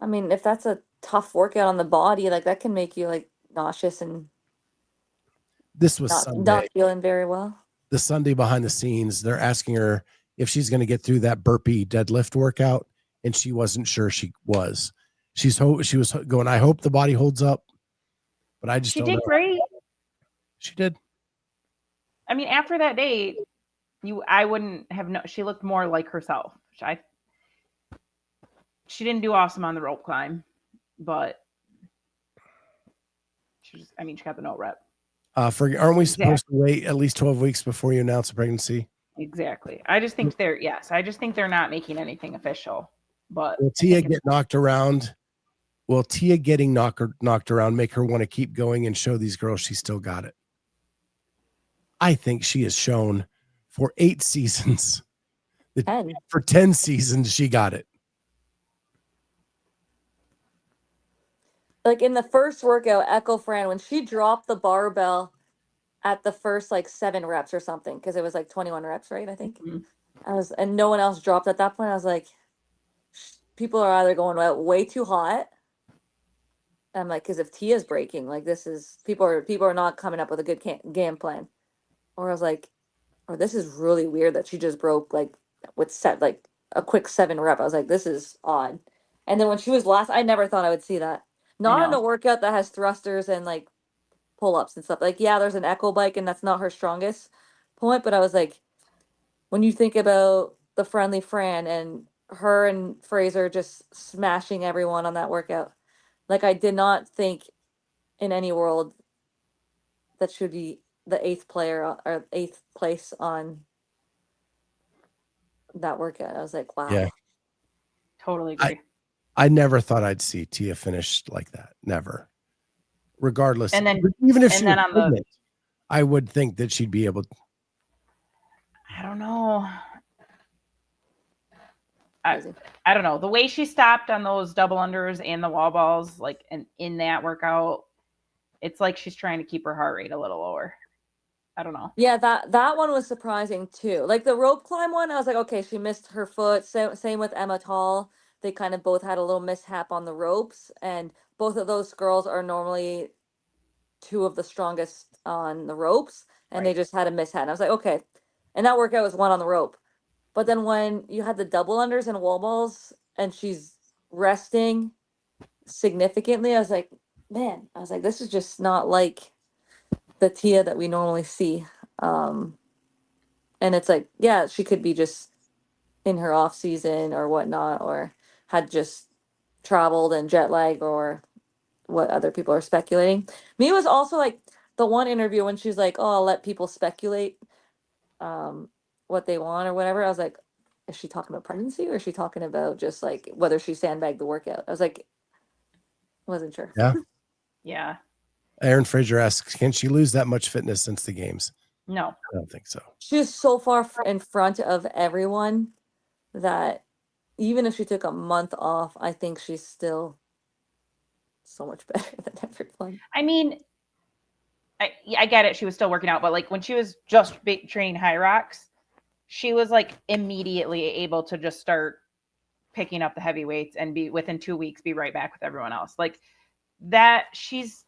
I mean, if that's a tough workout on the body, like that can make you like nauseous and this was not feeling very well. The Sunday behind the scenes, they're asking her if she's going to get through that burpee deadlift workout, and she wasn't sure she was. She was going, I hope the body holds up, but I just don't know. She did great. She did. I mean, after that day, I wouldn't have known. She looked more like herself. She didn't do awesome on the rope climb, but she got the no rep. Aren't we supposed to wait at least 12 weeks before you announce a pregnancy? Exactly. I just think they're not making anything official. But will Tia get knocked around? Will Tia getting knocked around make her want to keep going and show these girls she still got it? I think she has shown for 8 seasons. For 10 seasons, she got it. Like in the first workout, Echo Fran, when she dropped the barbell at the first like 7 reps or something, because it was like 21 reps, right? I think. Mm-hmm. and no one else dropped at that point. I was like, people are either going out way too hot. I'm like, because if Tia's breaking, like this is people are not coming up with a good game plan. Or I was like, or this is really weird that she just broke like with set like a quick 7 rep. I was like, this is odd. And then when she was last, I never thought I would see that. I Not in a know. workout that has thrusters and like pull ups and stuff. Like, yeah, there's an echo bike and that's not her strongest point, but I was like, when you think about the friendly Fran and her and Fraser just smashing everyone on that workout, like I did not think in any world that should be the eighth player or eighth place on that workout. I was like, wow. Yeah. Totally agree. I never thought I'd see Tia finish like that. Never. Regardless. And then- even if and she then was on the- pregnant, I would think that she'd be able to. I don't know. Crazy. I don't know. The way she stopped on those double unders and the wall balls, like, and in that workout, it's like she's trying to keep her heart rate a little lower. I don't know. Yeah, that one was surprising too. Like the rope climb one, I was like, okay, she missed her foot. Same with Emma Tall. They kind of both had a little mishap on the ropes, and both of those girls are normally two of the strongest on the ropes, and they Right. just had a mishap. And I was like, okay. And that workout was one on the rope. But then when you had the double unders and wall balls and she's resting significantly, I was like, man, I was like, this is just not like the Tia that we normally see. And it's like, yeah, she could be just in her off season or whatnot, or had just traveled and jet lag or what other people are speculating. Me was also like the one interview when she's like, oh, I'll let people speculate what they want or whatever. I was like, is she talking about pregnancy or is she talking about just like whether she sandbagged the workout? I was like, wasn't sure. Yeah. Yeah. Aaron Fraser asks, can she lose that much fitness since the games? No. I don't think so. She was so far in front of everyone that even if she took a month off, I think she's still so much better than everyone. I mean, I get it. She was still working out, but like when she was just training high rocks, she was like immediately able to just start picking up the heavy weights and be within 2 weeks be right back with everyone else. Like that, she's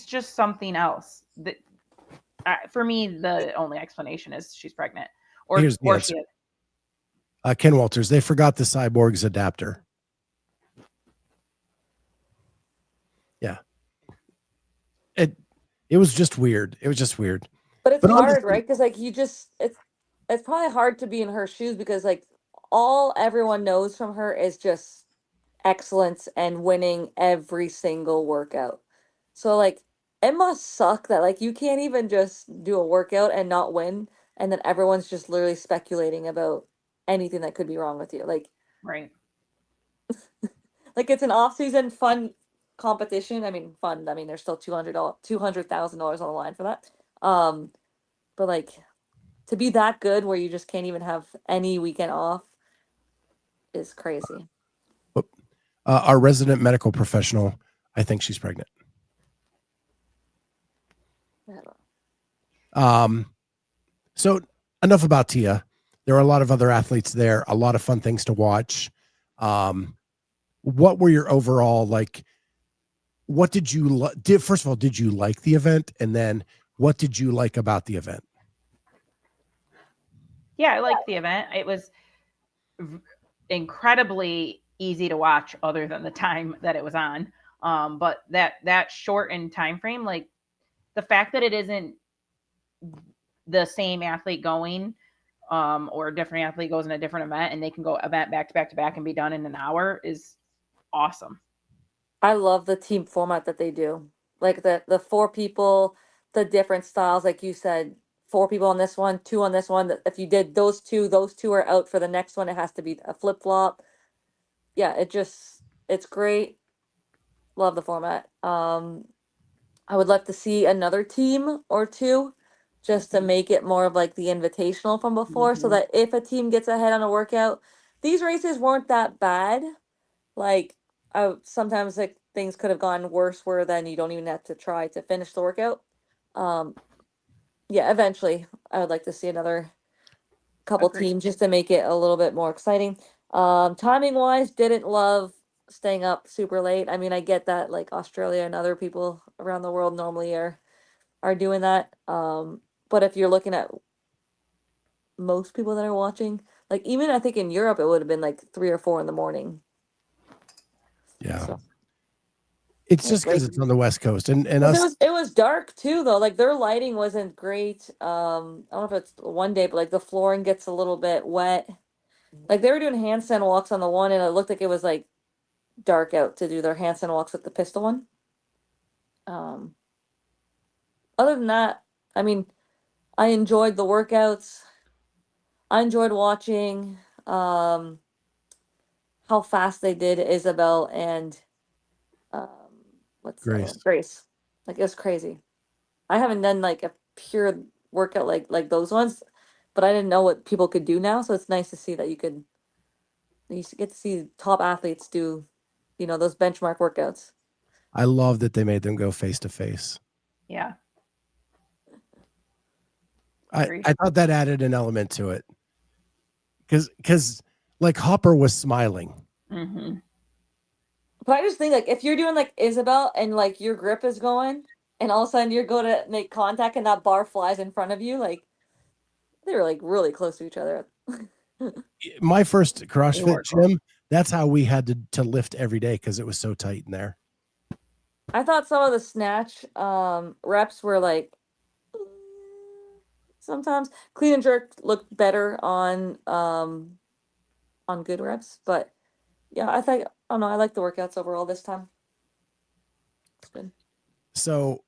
just something else. That for me, the only explanation is she's pregnant, or Here's the or answer. she is. Ken Walters, they forgot the Cyborg's adapter. Yeah. It was just weird. It was just weird. But it's But hard, honestly- right? Because like it's probably hard to be in her shoes because like all everyone knows from her is just excellence and winning every single workout. So like it must suck that like you can't even just do a workout and not win, and then everyone's just literally speculating about anything that could be wrong with you. Right. Like it's an off-season fun competition. I mean, fun. I mean, there's still $200,000 on the line for that. But like to be that good where you just can't even have any weekend off is crazy. Our resident medical professional, I think she's pregnant. I don't know. So enough about Tia. There are a lot of other athletes there, a lot of fun things to watch. What were your overall, like, what did you first of all, did you like the event? And then what did you like about the event? Yeah, I liked the event. It was incredibly easy to watch other than the time that it was on. But that shortened time frame, like the fact that it isn't the same athlete going, or a different athlete goes in a different event and they can go event back to back to back and be done in an hour is awesome. I love the team format that they do. Like the 4 people, the different styles, like you said, 4 people on this one, 2 on this one. If you did those two are out for the next one. It has to be a flip flop. Yeah, it's great. Love the format. I would love to see another team or 2 just to make it more of like the invitational from before, so Mhm. that if a team gets ahead on a workout, these races weren't that bad. Like sometimes like things could have gone worse where then you don't even have to try to finish the workout. Yeah, eventually I would like to see another couple Agreed. teams just to make it a little bit more exciting. Timing wise, didn't love staying up super late. I mean, I get that like Australia and other people around the world normally are doing that. But if you're looking at most people that are watching, like even I think in Europe it would have been like 3 or 4 in the morning. Yeah. So It's it just was because late. it's on the West Coast, and Because us. it was dark too though. Like their lighting wasn't great. I don't know if it's one day, but like the flooring gets a little bit wet. Like they were doing handstand walks on the one, and it looked like it was like dark out to do their handstand walks with the pistol one. Um, Other than that, I mean, I enjoyed the workouts. I enjoyed watching how fast they did Isabel and um, what's the other one? Grace. Grace. Like it was crazy. I haven't done like a pure workout like those ones, but I didn't know what people could do now. So it's nice to see that you get to see top athletes do, those benchmark workouts. I love that they made them go face to face. Yeah. I Agreed. thought that added an element to it, because like Hopper was smiling. Mm-hmm. But I just think like if you're doing like Isabel and like your grip is going, and all of a sudden you're going to make contact and that bar flies in front of you, like they were like really close to each other. My first They were CrossFit close. gym, that's how we had to lift every day because it was so tight in there. I thought some of the snatch reps were like sometimes clean and jerk looked better on good reps, but yeah, I don't know, I like the workouts overall this time. It's good. So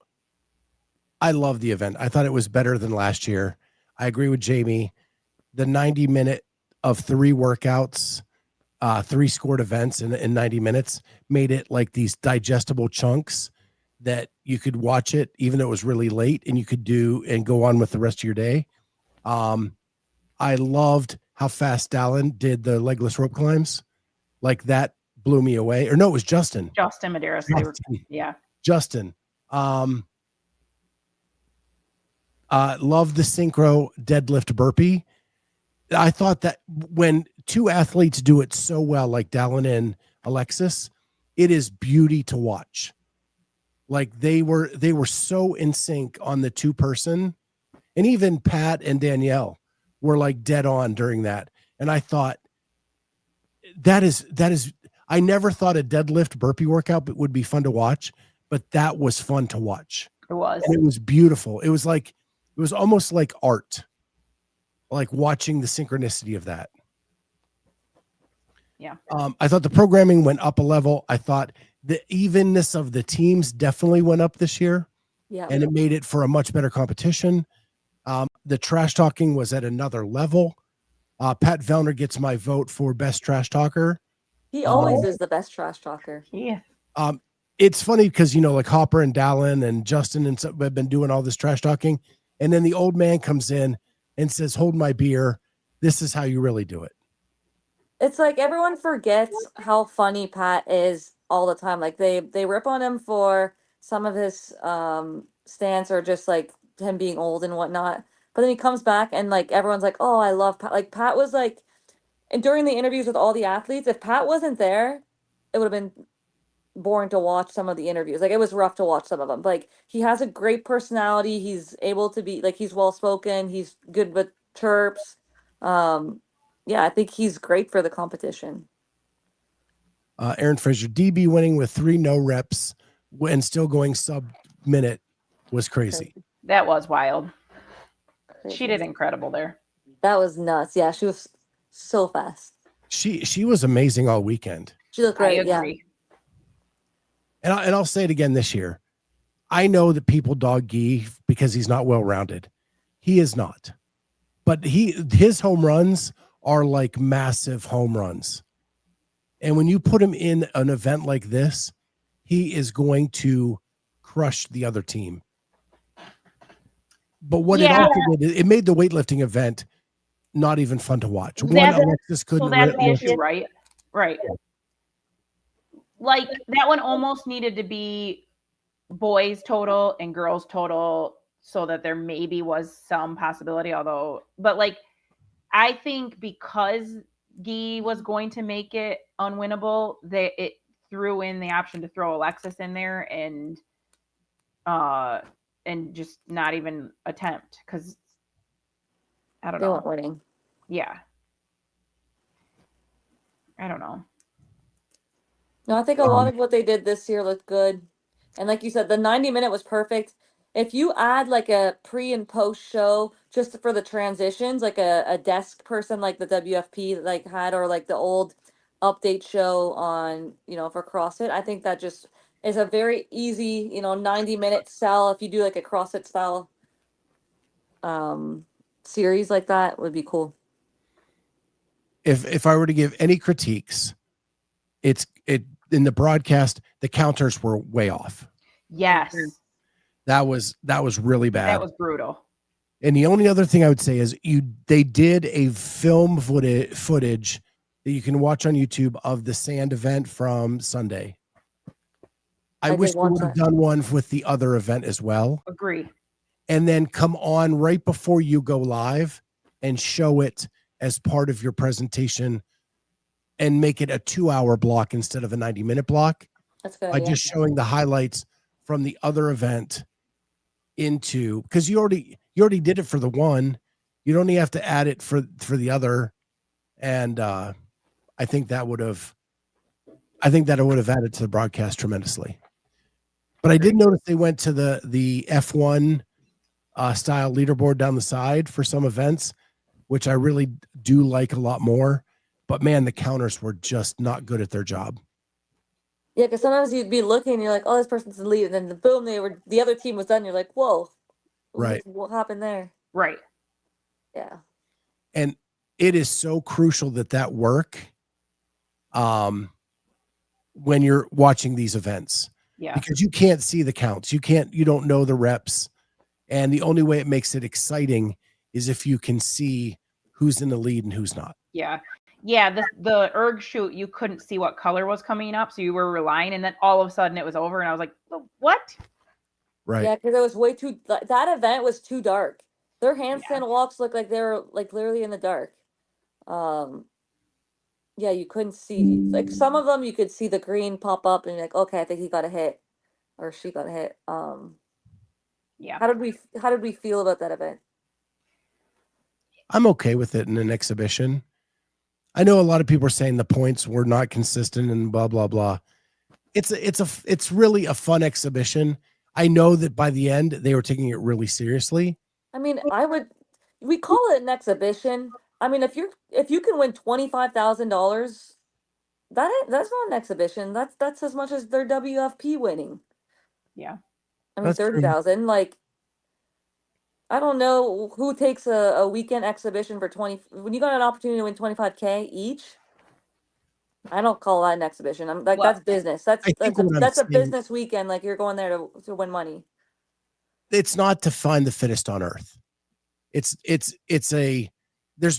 I love the event. I thought it was better than last year. I agree with Jamie. The 90-minute of 3 workouts, 3 scored events in 90 minutes made it like these digestible chunks that you could watch it even though it was really late, and you could do and go on with the rest of your day. I loved how fast Dallin did the legless rope climbs. Like that blew me away. Or no, it was Justin. Justin Medeiros. They were, yeah. Justin. Loved the synchro deadlift burpee. I thought that when 2 athletes do it so well, like Dallin and Alexis, it is beauty to watch. Like they were so in sync on the 2-person, and even Pat and Danielle were like dead on during that. And I thought that is I never thought a deadlift burpee workout would be fun to watch, but that was fun to watch. It was. And it was beautiful. It was almost like art, like watching the synchronicity of that. Yeah. I thought the programming went up a level. I thought the evenness of the teams definitely went up this year. Yeah. And it made it for a much better competition. The trash talking was at another level. Pat Vellner gets my vote for best trash talker. He always is the best trash talker. Yeah. It's funny because, like Hopper and Dallin and Justin and some have been doing all this trash talking. And then the old man comes in and says, hold my beer. This is how you really do it. It's like everyone forgets how funny Pat is all the time. Like they rip on him for some of his stance or just like him being old and whatnot. But then he comes back and like everyone's like, oh, I love Pat. Like Pat was like, and during the interviews with all the athletes, if Pat wasn't there, it would have been boring to watch some of the interviews. Like it was rough to watch some of them. Like he has a great personality. He's able to be like, he's well spoken. He's good with chirps. Yeah, I think he's great for the competition. Aaron Fraser, DB winning with 3 no reps and still going sub minute was crazy. That was wild. Crazy. She did incredible there. That was nuts. Yeah, she was so fast. She was amazing all weekend. She looked great. I agree. Yeah. And I'll say it again this year. I know that people dog Guy because he's not well-rounded. He is not. But his home runs are like massive home runs. And when you put him in an event like this, he is going to crush the other team. But what it also did, it made the weightlifting event not even fun to watch. Alexis couldn't. So that's the issue, right? Right. Like that one almost needed to be boys total and girls total so that there maybe was some possibility, but like I think because Guy was going to make it unwinnable, it threw in the option to throw Alexis in there and just not even attempt because I don't They know. weren't winning. Yeah. I don't know. No, I think a lot of what they did this year looked good. And like you said, the 90-minute was perfect. If you add like a pre and post show just for the transitions, like a desk person like the WFP like had, or like the old update show on, for CrossFit, I think that just is a very easy, 90-minute sell. If you do like a CrossFit style series like that, would be cool. If I were to give any critiques, it in the broadcast, the counters were way off. Yes. That was really bad. That was brutal. And the only other thing I would say is they did a film footage that you can watch on YouTube of the sand event from Sunday. I wish they would have done one with the other event as well. Agree. And then come on right before you go live and show it as part of your presentation and make it a 2-hour block instead of a 90-minute block. That's good. By just showing the highlights from the other event because you already did it for the one. You'd only have to add it for the other. And I think that would have added to the broadcast tremendously. But I did notice they went to the F1 style leaderboard down the side for some events, which I really do like a lot more. But man, the counters were just not good at their job. Yeah, because sometimes you'd be looking and you're like, oh, this person's in the lead. And then boom, the other team was done. You're like, whoa. Right. What happened there? Right. Yeah. And it is so crucial that work when you're watching these events. Yeah. Because you can't see the counts. You don't know the reps. And the only way it makes it exciting is if you can see who's in the lead and who's not. Yeah. Yeah, the erg shoot, you couldn't see what color was coming up, so you were relying, and then all of a sudden it was over, and I was like, what? Right. Yeah, because it was way too, that event was too dark. Their handstand walks looked like they were like literally in the dark. Yeah, you couldn't see, like some of them you could see the green pop up and you're like, okay, I think he got a hit or she got a hit. Yeah. How did we feel about that event? I'm okay with it in an exhibition. I know a lot of people are saying the points were not consistent and blah, blah, blah. It's really a fun exhibition. I know that by the end they were taking it really seriously. I mean, we call it an exhibition. I mean, if you can win $25,000, that's not an exhibition. That's as much as their WFP winning. Yeah. I mean, 30,000, like, I don't know who takes a weekend exhibition for 20 when you got an opportunity to win 25K each. I don't call that an exhibition. I'm like, that's business. That's a business weekend. Like, you're going there to win money. It's not to find the fittest on earth. There's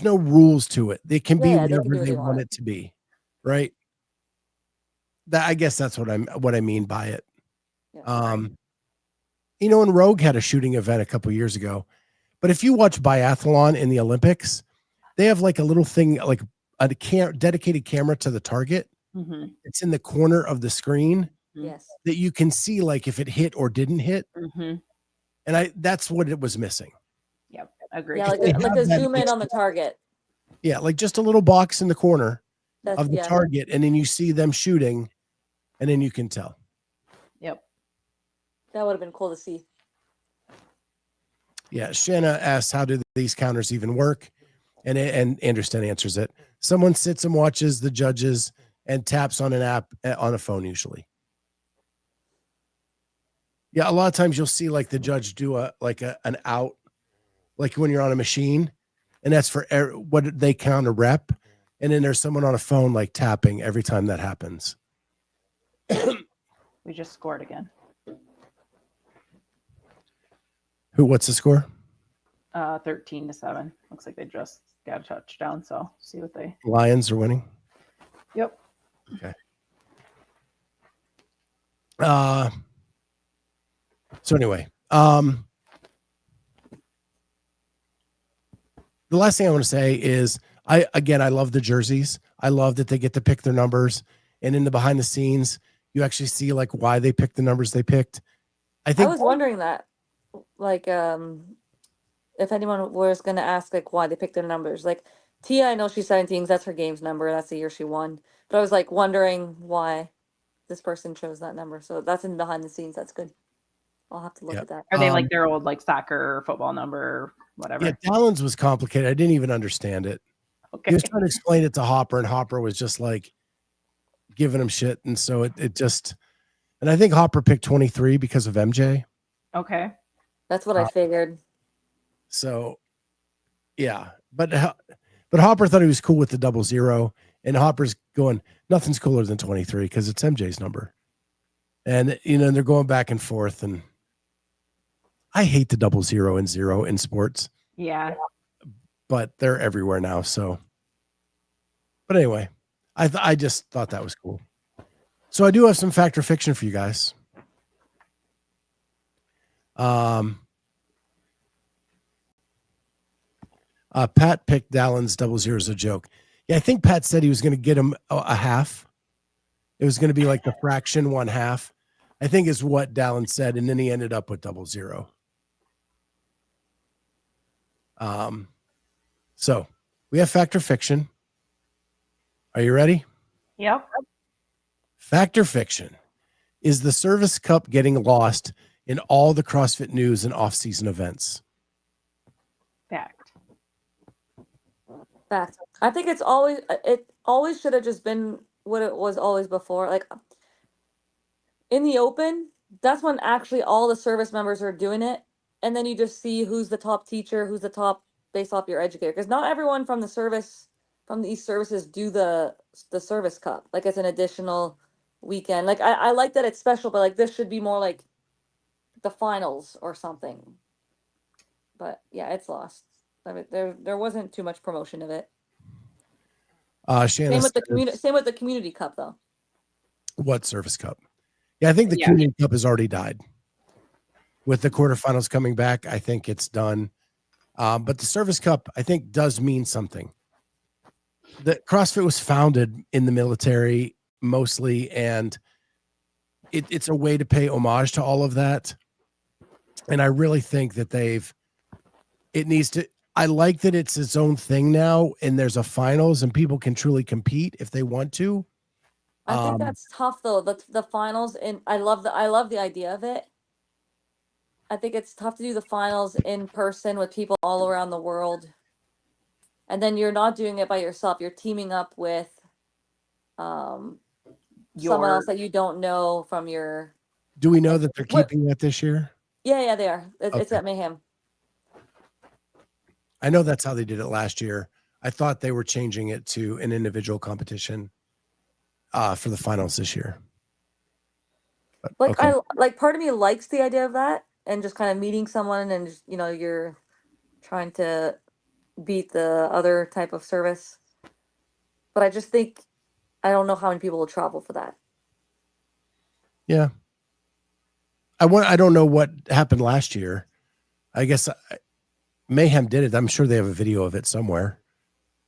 no rules to it. It can be whatever they want it to be. Right. I guess that's what I mean by it. Yeah. And Rogue had a shooting event a couple years ago, but if you watch biathlon in the Olympics, they have like a little thing, like a dedicated camera to the target. Mm-hmm. It's in the corner of the screen. Yes. That you can see like if it hit or didn't hit. Mm-hmm. And that's what it was missing. Yep. Agreed. Yeah, like a zoom in on the target. Yeah, like just a little box in the corner of the yeah. target, and then you see them shooting, and then you can tell. Yep. That would have been cool to see. Yeah, Shanna asks, how do these counters even work? And Anderson answers it. Someone sits and watches the judges and taps on an app on a phone usually. Yeah, a lot of times you'll see like the judge do an out, like when you're on a machine, and that's for what they count a rep. And then there's someone on a phone like tapping every time that happens. We just scored again. What's the score? 13-7. Looks like they just got a touchdown. So see what they. Lions are winning. Yep. Okay. So anyway, the the last thing I want to say is I love the jerseys. I love that they get to pick their numbers, and in the behind the scenes, you actually see like why they picked the numbers they picked. I I think was wondering that, like, if anyone was going to ask like why they picked their numbers. Like Tia, I know she's 17, 'cause that's her games number. That's the year she won. But I was like wondering why this person chose that number. So that's in behind the scenes. That's good. I'll have to look Yeah. at that. Are they like their old like soccer or football number or whatever? yeah, Talon's was complicated. I didn't even understand it. Okay. He was trying to explain it to Hopper, and Hopper was just like giving him shit, and so it just. And I think Hopper picked 23 because of MJ. Okay. That's what I figured. So, yeah, but Hopper thought he was cool with the 00, and Hopper's going, nothing's cooler than 23 because it's MJ's number, and they're going back and forth, and I hate the 00 and 0 in sports. Yeah. But they're everywhere now. So, but anyway, I just thought that was cool. So I do have some fact or fiction for you guys. Pat picked Dallin's 00 as a joke. Yeah, I think Pat said he was going to get him a half. It was going to be like the fraction 1/2, I think is what Dallin said. And then he ended up with 00. So we have fact or fiction. Are you ready? Yep. Fact or fiction. Is the Service Cup getting lost in all the CrossFit news and off-season events? Fact. Fact. I think it always should have just been what it was always before. Like in the open, that's when actually all the service members are doing it. And then you just see who's the top teacher, who's the top based off your educator. Because not everyone from these services do the Service Cup. Like it's an additional weekend. Like I like that it's special, but like this should be more like the finals or something. But yeah, it's lost. I mean, there wasn't too much promotion of it. Same with the community cup though. What Service Cup? Yeah, I think the Community Cup has already died. With the quarterfinals coming back, I think it's done. But the Service Cup, I think, does mean something. The CrossFit was founded in the military mostly, and it's a way to pay homage to all of that. And I really think that I like that it's its own thing now, and there's a finals, and people can truly compete if they want to. I think that's tough though. The finals, and I love the idea of it. I think it's tough to do the finals in person with people all around the world. And then you're not doing it by yourself. You're teaming up with someone else that you don't know from your. Do we know that they're keeping that this year? Yeah, they are. It's at Mayhem. I know that's how they did it last year. I thought they were changing it to an individual competition for the finals this year. But, Part of me likes the idea of that and just kind of meeting someone and just, you're trying to beat the other type of service. But I just think I don't know how many people will travel for that. Yeah. I don't know what happened last year. I guess Mayhem did it. I'm sure they have a video of it somewhere.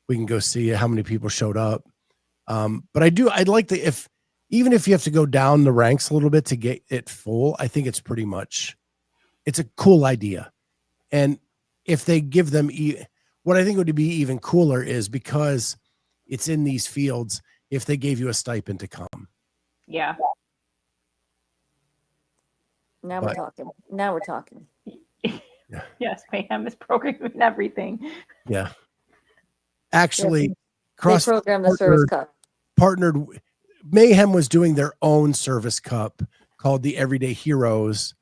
We can go see how many people showed up. But I'd like to, even if you have to go down the ranks a little bit to get it full, I think it's a cool idea. And if they give them, what I think would be even cooler is because it's in these fields, if they gave you a stipend to come. Yeah. Now we're talking. Yeah. Yes, Mayhem is programming everything. Yeah. Actually, CrossFit program the Service Cup. Partnered. Mayhem was doing their own Service Cup called the Everyday Heroes.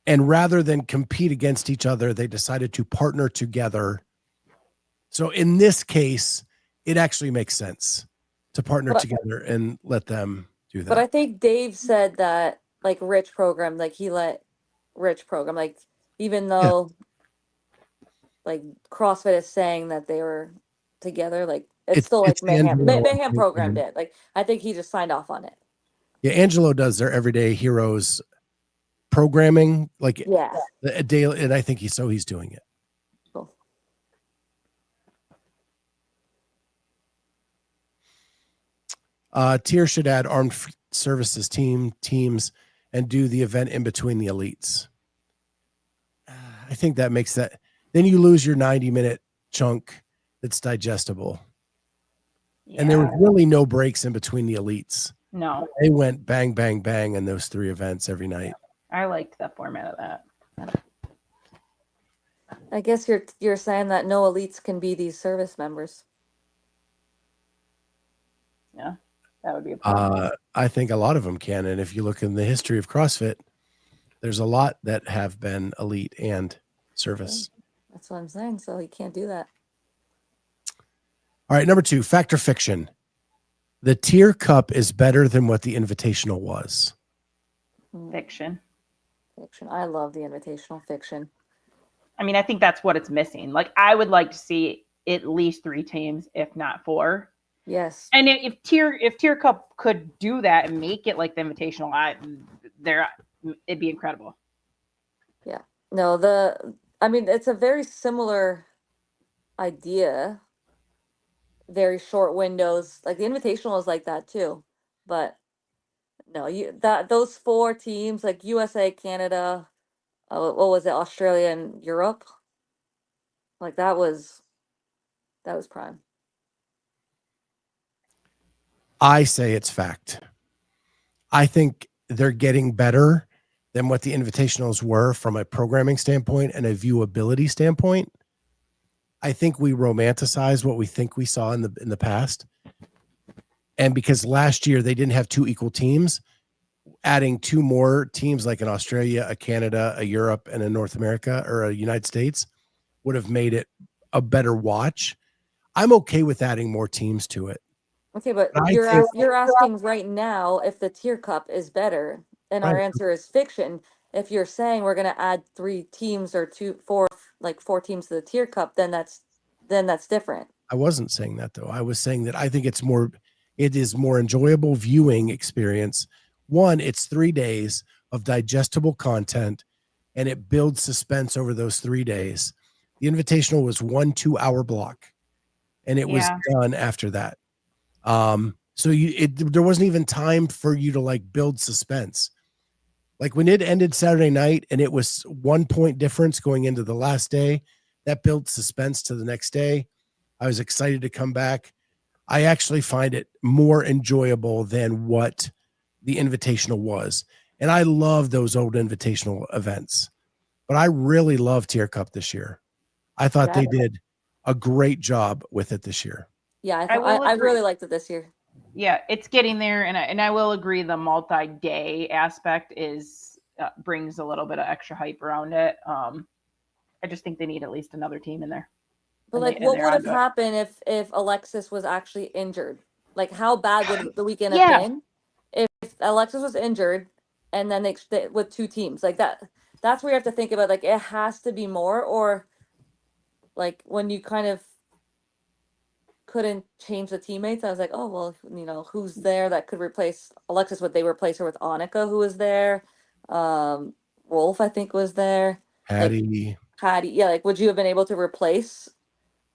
And rather than compete against each other, they decided to partner together. So in this case, it actually makes sense to partner together and let them do that. But I think Dave said that like Rich program, like he let Rich program, like even though like CrossFit is saying that they were together, like it's still like Mayhem programmed it. Like I think he just signed off on it. Yeah, Angelo does their Everyday Heroes programming, like a daily, and I think he's doing it. Cool. Tier should add armed services teams and do the event in between the elites. I think that makes that. Then you lose your 90-minute chunk that's digestible. Yeah. And there was really no breaks in between the elites. No, They went bang, bang, bang in those 3 events every night. I liked the format of that. I guess you're saying that no elites can be these service members. Yeah, that would be a problem. I think a lot of them can. And if you look in the history of CrossFit, there's a lot that have been elite and service. That's what I'm saying. So you can't do that. All right, number 2, fact or fiction. The TYR Cup is better than what the Invitational was. Fiction. Fiction. I love the invitational fiction. I mean, I think that's what it's missing. Like, I would like to see at least 3 teams, if not 4. Yes. And if Tier Cup could do that and make it like the Invitational, it'd be incredible. Yeah. No, I mean, it's a very similar idea. Very short windows. Like the Invitational is like that too. But no, those 4 teams, like USA, Canada, what was it, Australia and Europe? Like that was prime. I say it's fact. I think they're getting better than what the Invitationals were from a programming standpoint and a viewability standpoint. I think we romanticize what we think we saw in the past. And because last year they didn't have 2 equal teams, adding 2 more teams like in Australia, a Canada, a Europe, and a North America or a United States would have made it a better watch. I'm okay with adding more teams to it. Okay, but you're asking right now if the Tier Cup is better, and our answer is fiction. If you're saying we're going to add 3 teams or 4 teams to the Tier Cup, then that's different. I wasn't saying that though. I was saying that I think it is more enjoyable viewing experience. One, it's 3 days of digestible content and it builds suspense over those 3 days. The Invitational was 1 2-hour block and it was done after that. So there wasn't even time for you to like build suspense. Like when it ended Saturday night and it was 1 point difference going into the last day, that built suspense to the next day. I was excited to come back. I actually find it more enjoyable than what the Invitational was. And I love those old Invitational events, but I really love Tier Cup this year. I thought they did a great job with it this year. Yeah, I really liked it this year. Yeah, it's getting there, and I will agree the multi-day aspect brings a little bit of extra hype around it. I just think they need at least another team in there. But like, what would have happened if Alexis was actually injured? Like, how bad would the weekend have been if Alexis was injured, and then they with 2 teams like that? That's where you have to think about. Like, it has to be more, or like when you kind of couldn't change the teammates. I was like, oh well, who's there that could replace Alexis? Would they replace her with Annika, who was there? Rolf, I think, was there. Hattie, yeah. Like, would you have been able to replace?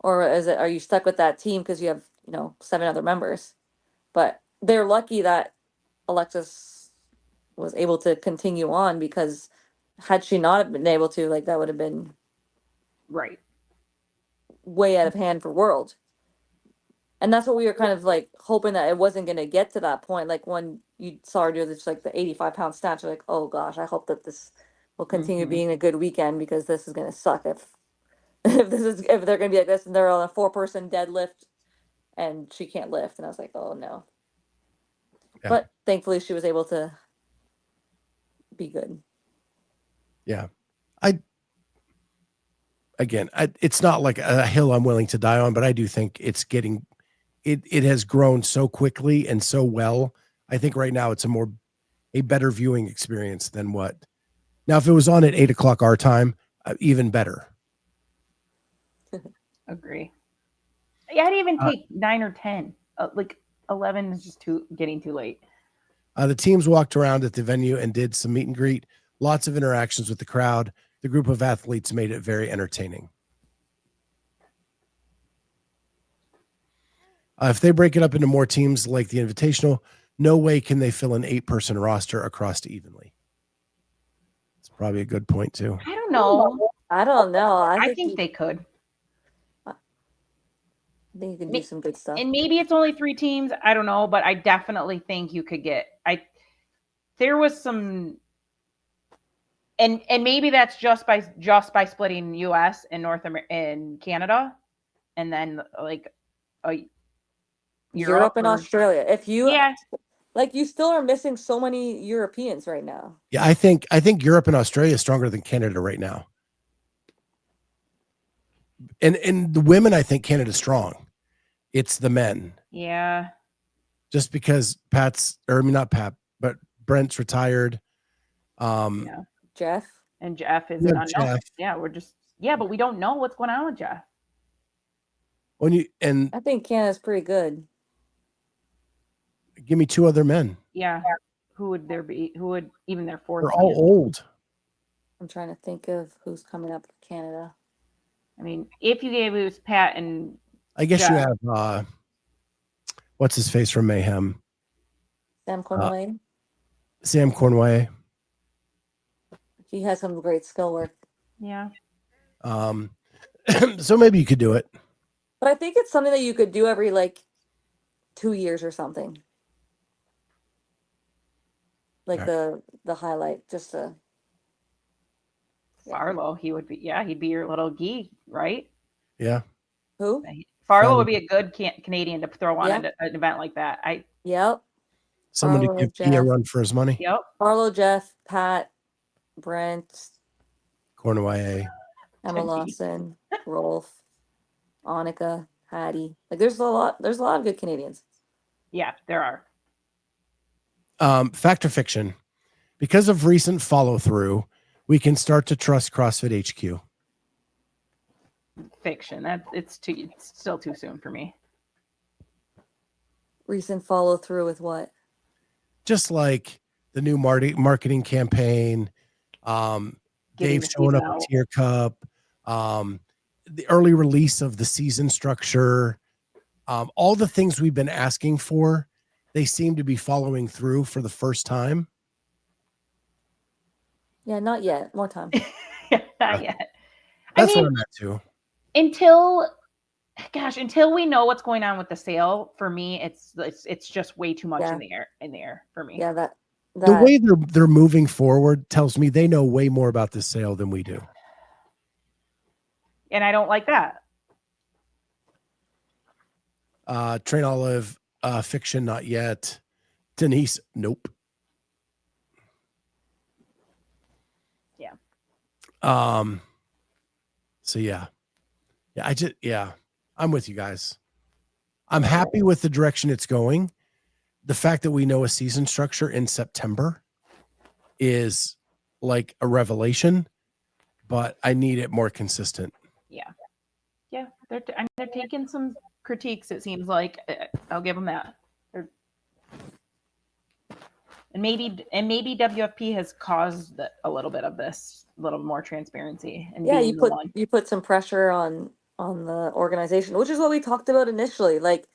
Or are you stuck with that team because you have, 7 other members? But they're lucky that Alexis was able to continue on, because had she not been able to, like, that would have been right way out of hand for World. And that's what we were kind of like hoping, that it wasn't going to get to that point. Like when you saw her do this, like the 85-pound snatch, you're like, oh gosh, I hope that this will continue being a good weekend, because this is going to suck if they're going to be like this and they're on a 4-person deadlift and she can't lift. And I was like, oh no. Yeah. But thankfully she was able to be good. Yeah. It's not like a hill I'm willing to die on, but I do think it's getting, it has grown so quickly and so well. I think right now it's a better viewing experience than what. Now, if it was on at 8:00 our time, even better. Agree. Yeah, I'd even take 9 or 10. Like 11 is just getting too late. The teams walked around at the venue and did some meet and greet. Lots of interactions with the crowd. The group of athletes made it very entertaining. If they break it up into more teams like the Invitational, no way can they fill an 8-person roster across evenly. It's probably a good point too. I don't know. I don't know. I think they could. I think you can do some good stuff. And maybe it's only 3 teams. I don't know, but I definitely think you could get. There was some, and maybe that's just by splitting U.S. and North America and Canada, and then like Europe and Australia. If you like, you still are missing so many Europeans right now. Yeah, I think Europe and Australia is stronger than Canada right now. And the women, I think Canada's strong. It's the men. Yeah. Just because not Pat, but Brent's retired. Jeff is unknown. Jeff. Yeah, but we don't know what's going on with Jeff. I think Canada's pretty good. Give me 2 other men. Yeah. Who would there be? Who would even their 4th? They're all old. I'm trying to think of who's coming up for Canada. I mean, if you gave it was Pat and I guess Jeff. you have what's his face from Mayhem? Sam Cornway. Sam Cornway. He has some great skill work. Yeah. So maybe you could do it. But I think it's something that you could do every 2 years or something. Like the highlight, just to. Farlow, he'd be your little geek, right? Yeah. Who? Farlow would be a good Canadian to throw on an event like that. Yep. Someone Farlow, to give Jeff a run for his money. Yep. Farlow, Jeff, Pat, Brent, Cornway, Emma Lawson, Rolf, Annika, Hattie. There's a lot of good Canadians. Yeah, there are. Fact or fiction? Because of recent follow through, we can start to trust CrossFit HQ. Fiction. It's still too soon for me. Recent follow through with what? Just like the new marketing campaign, Dave showing up at TYR Cup, the early release of the season structure, all the things we've been asking for, they seem to be following through for the first time. Yeah, not yet. More time. Not yet. That's what I'm at too. Until we know what's going on with the sale, for me, it's just way too much in the air for me. Yeah, that the way they're moving forward tells me they know way more about this sale than we do. And I don't like that. Train Olive, fiction, not yet. Denise, nope. Yeah. So I'm with you guys. I'm happy with the direction it's going. The fact that we know a season structure in September is like a revelation, but I need it more consistent. Yeah. They're taking some critiques. It seems like I'll give them that. And maybe WFP has caused a little bit of this, a little more transparency. And you put some pressure on the organization, which is what we talked about initially. Like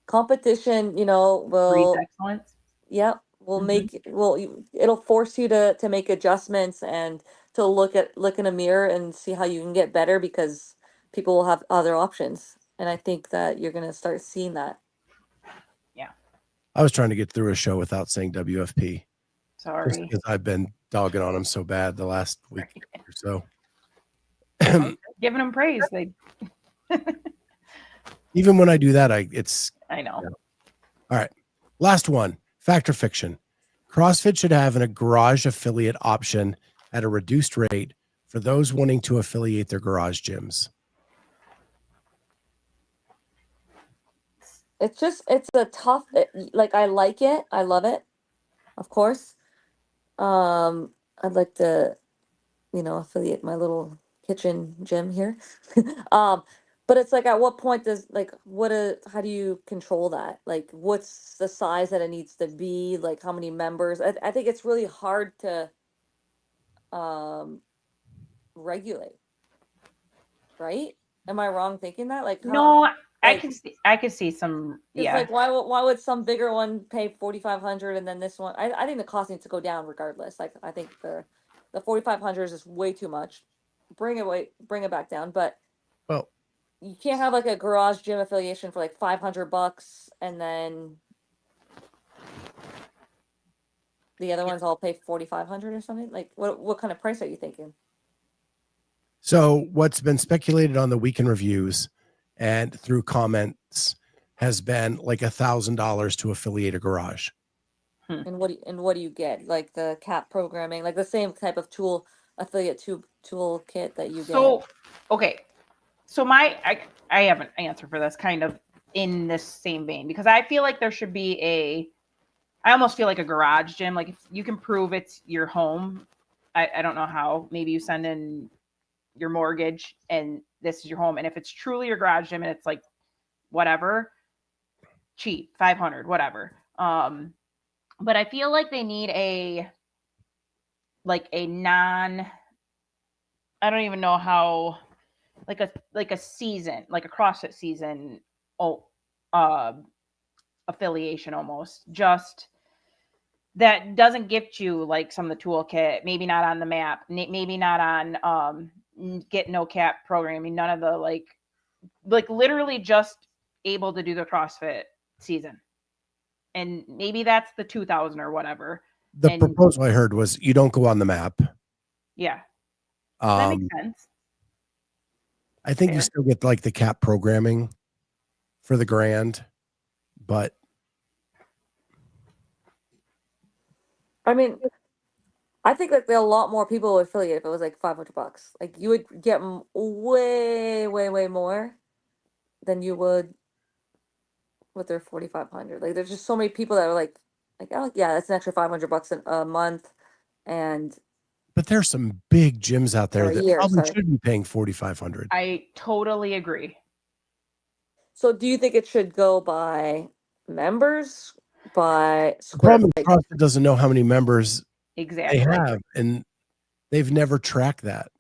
competition, will breeds excellence. Yep, it'll force you to make adjustments and to look in a mirror and see how you can get better, because people will have other options, and I think that you're gonna start seeing that. Yeah. I was trying to get through a show without saying WFP. Sorry. Just because I've been dogging on them so bad the last week or so. Giving them praise. Even when I do that, I know. Yeah. All right. Last one. Fact or fiction? CrossFit should have a garage affiliate option at a reduced rate for those wanting to affiliate their garage gyms. It's a tough, I like it. I love it. Of course. I'd like to, affiliate my little kitchen gym here. But it's at what point does how do you control that? What's the size that it needs to be? How many members? I think it's really hard to regulate. Right? Am I wrong thinking that? No, I could see some. It's Yeah. like why would some bigger one pay 4,500 and then this one? I think the cost needs to go down regardless. Like I think the 4,500 is just way too much. Bring it back down. But Well, you can't have like a garage gym affiliation for like $500 and then the other ones all pay 4,500 or something. Like what kind of price are you thinking? so what's been speculated on the weekend reviews and through comments has been like $1,000 to affiliate a garage. And what do you get? Like the CAP programming, like the same type of affiliate tool kit that you So, get. okay. So I have an answer for this kind of in this same vein because I feel like there should be I almost feel like a garage gym. Like if you can prove it's your home, I don't know how, maybe you send in your mortgage and this is your home. And if it's truly your garage gym and it's like, whatever, cheap, 500, whatever. But I feel like they need I don't even know how, like a season, like a CrossFit season, affiliation almost, just that doesn't gift you like some of the toolkit, maybe not on the map, maybe not on get no cap programming, none of the like literally just able to do the CrossFit season. And maybe that's the 2,000 or whatever. The proposal I heard was you don't go on the map. Yeah. That makes sense. I think you still get like the cap programming for the grand, but I mean, I think like a lot more people would affiliate if it was like $500. Like you would get way, way, way more than you would with their 4,500. Like there's just so many people that are like, oh yeah, that's an extra $500 a month, but there's some big gyms out there that probably sorry. should be paying 4,500. I totally agree. So do you think it should go by members, by The square? problem is CrossFit doesn't know how many members Exactly. they have, and they've never tracked that.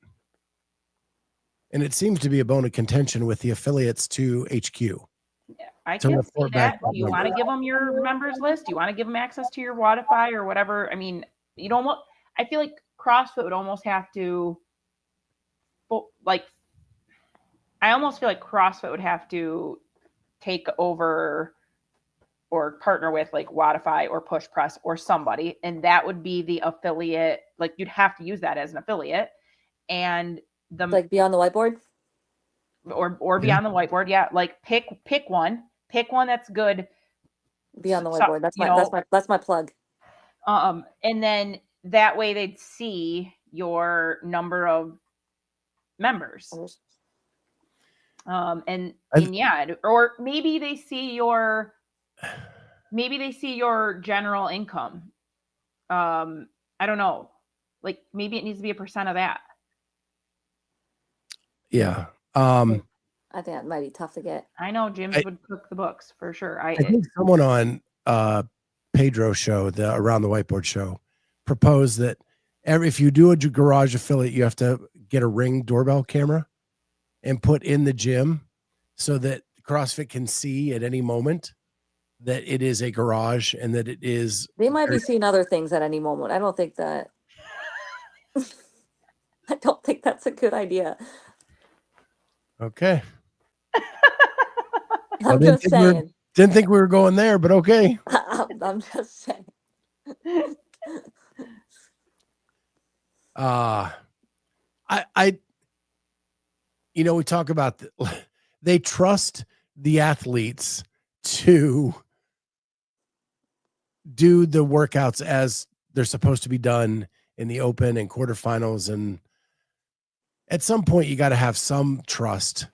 And it seems to be a bone of contention with the affiliates to HQ. Yeah, I can see that. Do you want to numbers. give them your members list? Do you want to give them access to your Wodify or whatever? I mean, you don't want, I feel like CrossFit would almost have to, like, I almost feel like CrossFit would have to take over or partner with like Wodify or Push Press or somebody, and that would be the affiliate. Like you'd have to use that as an affiliate, and like be on the whiteboard, or be on the whiteboard. Yeah, like pick one that's good. Be on the whiteboard. That's my plug. And then that way they'd see your number of members. And yeah, or maybe they see your general income. I don't know. Like maybe it needs to be a percent of that. Yeah. I think that might be tough to get. I know gyms would cook the books for sure. I think someone on Pedro's show, the Around the Whiteboard show, proposed that if you do a garage affiliate, you have to get a Ring doorbell camera and put in the gym so that CrossFit can see at any moment that it is a garage and that it is. They might be seeing other things at any moment. I don't think that. I don't think that's a good idea. Okay. I'm just saying. Didn't think we were going there, but okay. I'm just saying. We talk about they trust the athletes to do the workouts as they're supposed to be done in the open and quarterfinals, and at some point you got to have some trust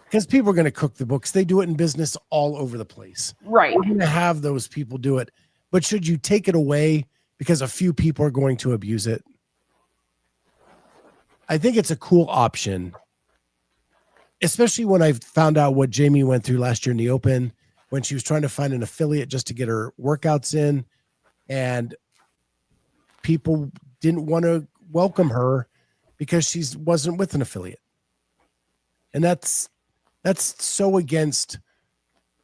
because people are going to cook the books. They do it in business all over the place. Right. We're going to have those people do it, but should you take it away because a few people are going to abuse it? I think it's a cool option, especially when I found out what Jamie went through last year in the open when she was trying to find an affiliate just to get her workouts in, and people didn't want to welcome her because she wasn't with an affiliate. And that's That's so against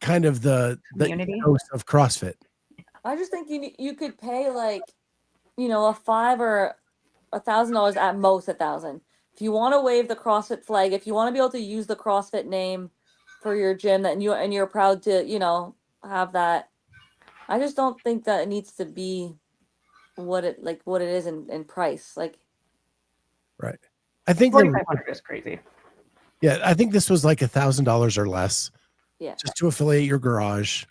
kind of the Community. ethos of CrossFit. I just think you could pay like, a $500 or $1,000 at most $1,000. If you want to wave the CrossFit flag, if you want to be able to use the CrossFit name for your gym that you're proud to, have that. I just don't think that it needs to be what it is in price. Like, Right. I think 4,500 is crazy. yeah, I think this was like $1,000 or less yeah. just to affiliate your garage.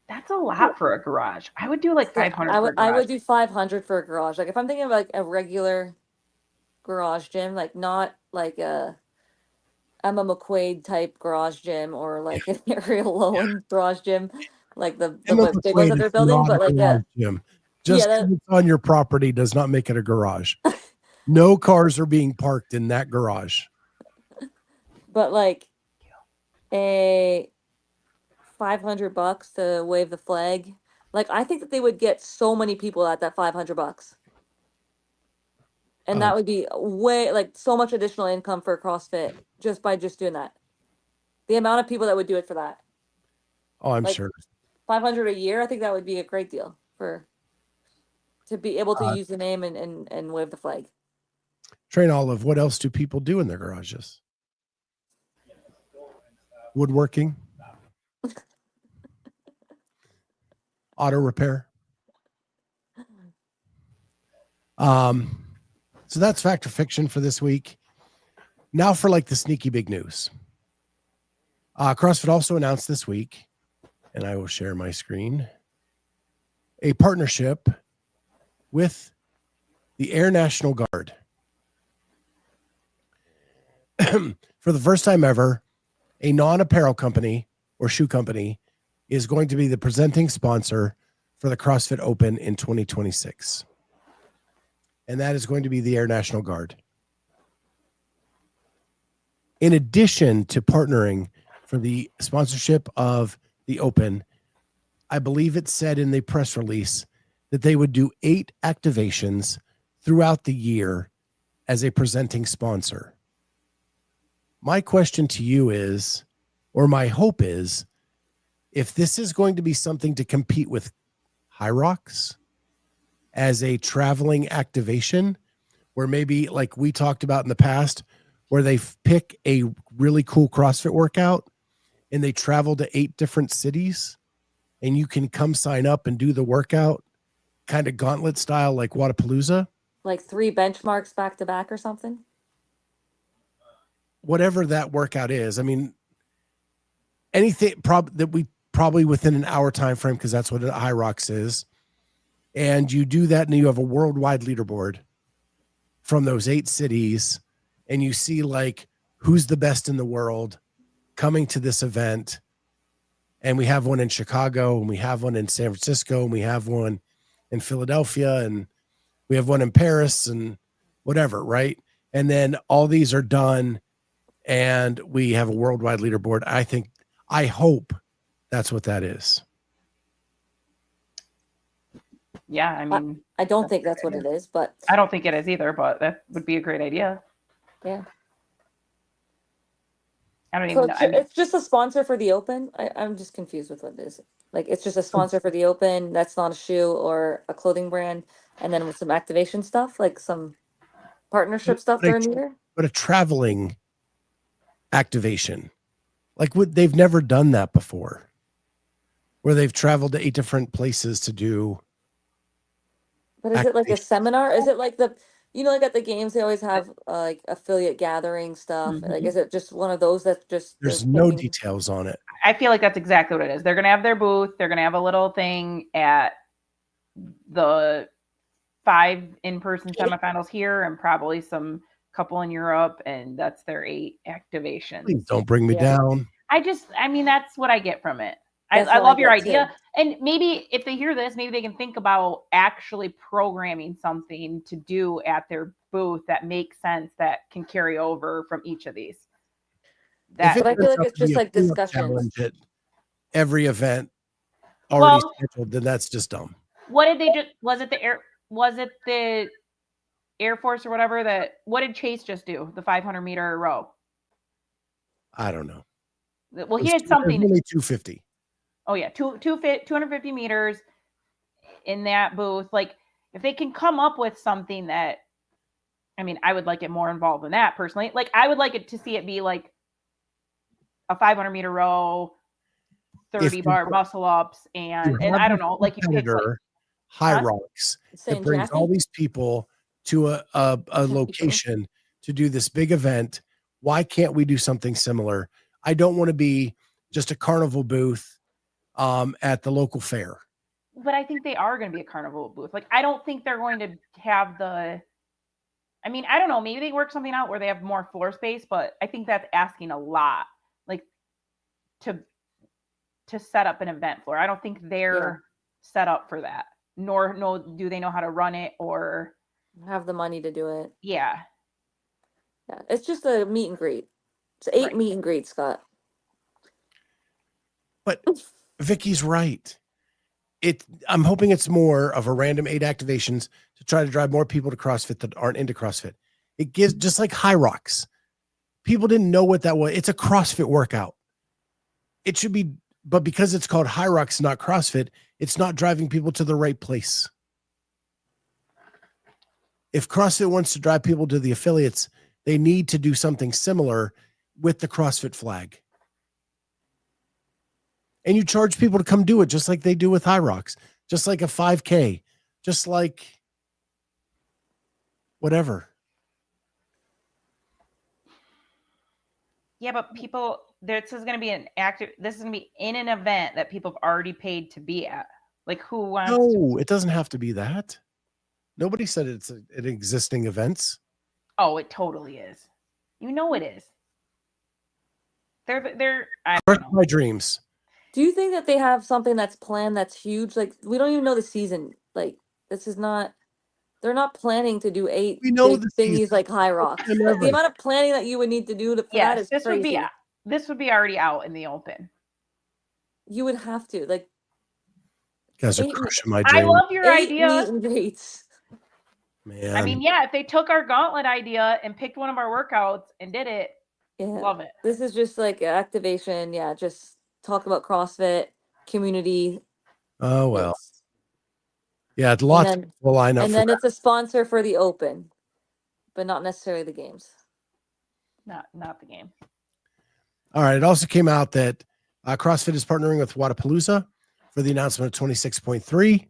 That's a lot for a garage. I would do like 500 for a I would garage. do 500 for a garage. Like if I'm thinking of like a regular garage gym, like not like a Emma McQuaid type garage gym or like an Ariel Lowen garage gym, like the Emma big ones McQuaid that they're is building, not but a like garage gym. Just yeah, 'cause it's on your property does not make it a garage. No cars are being parked in that garage. but like a $500 to wave the flag. Like I think that they would get so many people at that $500. And that would be way like so much additional income for CrossFit just by doing that. The amount of people that would do it for that. Oh, I'm Like sure. 500 a year, I think that would be a great deal to be able to use the name and wave the flag. Train Olive, what else do people do in their garages? Woodworking, auto repair. So that's Fact or Fiction for this week. Now for like the sneaky big news. CrossFit also announced this week, and I will share my screen, a partnership with the Air National Guard. For the first time ever, a non-apparel company or shoe company is going to be the presenting sponsor for the CrossFit Open in 2026. And that is going to be the Air National Guard. In addition to partnering for the sponsorship of the Open, I believe it said in the press release that they would do 8 activations throughout the year as a presenting sponsor. My question to you is, or my hope is, if this is going to be something to compete with High Rocks as a traveling activation, where maybe like we talked about in the past, where they pick a really cool CrossFit workout and they travel to 8 different cities and you can come sign up and do the workout kind of gauntlet style, like Wadapalooza. Like 3 benchmarks back to back or something. Whatever that workout is. I mean, anything that we probably within an hour time frame, because that's what High Rocks is. And you do that and you have a worldwide leaderboard from those 8 cities, and you see like who's the best in the world coming to this event. And we have one in Chicago, and we have one in San Francisco, and we have one in Philadelphia, and we have one in Paris, and whatever, right? And then all these are done, and we have a worldwide leaderboard. I hope that's what that is. Yeah, I mean, I don't think that's what it is, but I don't think it is either, but that would be a great idea. yeah. I don't So even know. I mean, it's just a sponsor for the Open. I'm just confused with what it is. Like it's just a sponsor for the Open. That's not a shoe or a clothing brand, and then with some activation stuff, like some partnership stuff during the year. But a traveling activation, like they've never done that before, where they've traveled to 8 different places to do. But is it like a seminar? Is it like like at the games they always have like affiliate gathering stuff? Like is it just one of those that just There's no details on it. I feel like that's exactly what it is. They're going to have their booth. They're going to have a little thing at the 5 in-person semifinals here and probably some couple in Europe, and that's their 8 activations. Please don't bring me down. I mean, that's what I get from it. I love your idea. And maybe if they hear this, maybe they can think about actually programming something to do at their booth that makes sense, that can carry over from each of these. But I feel like it's just like discussions. At every event already scheduled, then that's just dumb. What did they just, was it the Air Force or whatever what did Chase just do? The 500 meter row. I don't know. Well, he had It was something. only 250. Oh yeah, 250 meters in that booth. Like, if they can come up with something that, I mean, I would like it more involved than that personally. Like, I would like it to see it be like a 500-meter row, 30 bar muscle ups, and I don't know, like you pick like High Rocks that brings all these people to a location to do this big event. Why can't we do something similar? I don't want to be just a carnival booth at the local fair. But I think they are going to be a carnival booth. Like, I don't think they're going to have the, I mean, I don't know, maybe they work something out where they have more floor space, but I think that's asking a lot, like to set up an event floor. I don't think they're set up for that, nor do they know how to run it or have the money to do it. Yeah. It's just a meet and greet. It's 8 meet and greets, Scott. But Vicky's right. I'm hoping it's more of a random 8 activations to try to drive more people to CrossFit that aren't into CrossFit. It gives, just like High Rocks. People didn't know what that was. It's a CrossFit workout. It should be, but because it's called High Rocks, not CrossFit, it's not driving people to the right place. If CrossFit wants to drive people to the affiliates, they need to do something similar with the CrossFit flag. And you charge people to come do it just like they do with High Rocks, just like a 5K, just like whatever. Yeah, but people, this is going to be this is going to be in an event that people have already paid to be at. Like, who wants No, it doesn't have to be that. Nobody said it's an existing events. Oh, it totally is. You know it is. They're I Crush don't know. my dreams. Do you think that they have something that's planned that's huge? Like, we don't even know the season. Like, this is not, they're not planning to do 8 We know big the thingies season. like High Rocks. Like, the amount of planning that you would need to do for that is crazy. This would be already out in the open. You would have to, like, you guys are crushing my dreams. I love your 8 idea. meet and greets. Man. I mean, yeah, if they took our gauntlet idea and picked one of our workouts and did it, love it. This is just like activation. Yeah, just talk about CrossFit community. Oh, well. Yeah, lots will line up. And then it's a sponsor for the Open, but not necessarily the games. Not the game. All right. It also came out that CrossFit is partnering with Wadapalooza for the announcement of 26.3.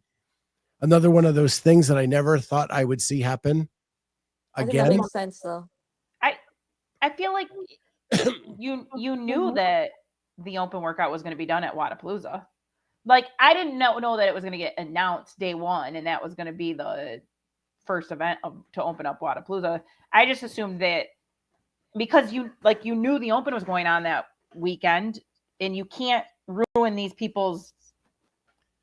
Another one of those things that I never thought I would see happen again. I think that makes sense, though. I feel like you knew that the open workout was going to be done at Wadapalooza. Like, I didn't know that it was going to get announced day one, and that was going to be the first event to open up Wadapalooza. I just assumed that because you knew the open was going on that weekend, and you can't ruin these people's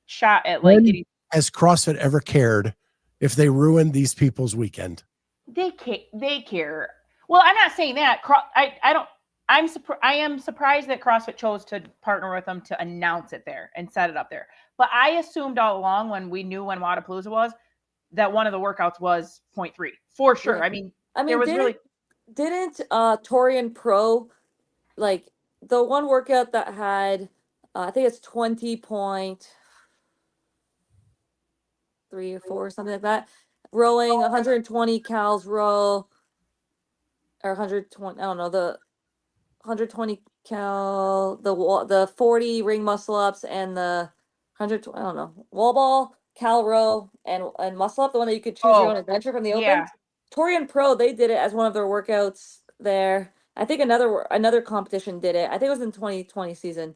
shot at like. Has CrossFit ever cared if they ruined these people's weekend? They care. Well, I'm not saying that. I am surprised that CrossFit chose to partner with them to announce it there and set it up there. But I assumed all along when we knew when Wadapalooza was that one of the workouts was 0.3 for sure. Yeah. I mean, there was didn't Torian Pro, like the one workout that had I think it's 20.3 or 4 or something like that, rowing 120 cals row, or 120, I don't know, the 120 cal, the 40 ring muscle ups, and the 100, I don't know, wall ball, cal row, and muscle up, the one that you could choose your own adventure from the open. Torian Pro, they did it as one of their workouts there. I think another competition did it. I think it was in 2020 season.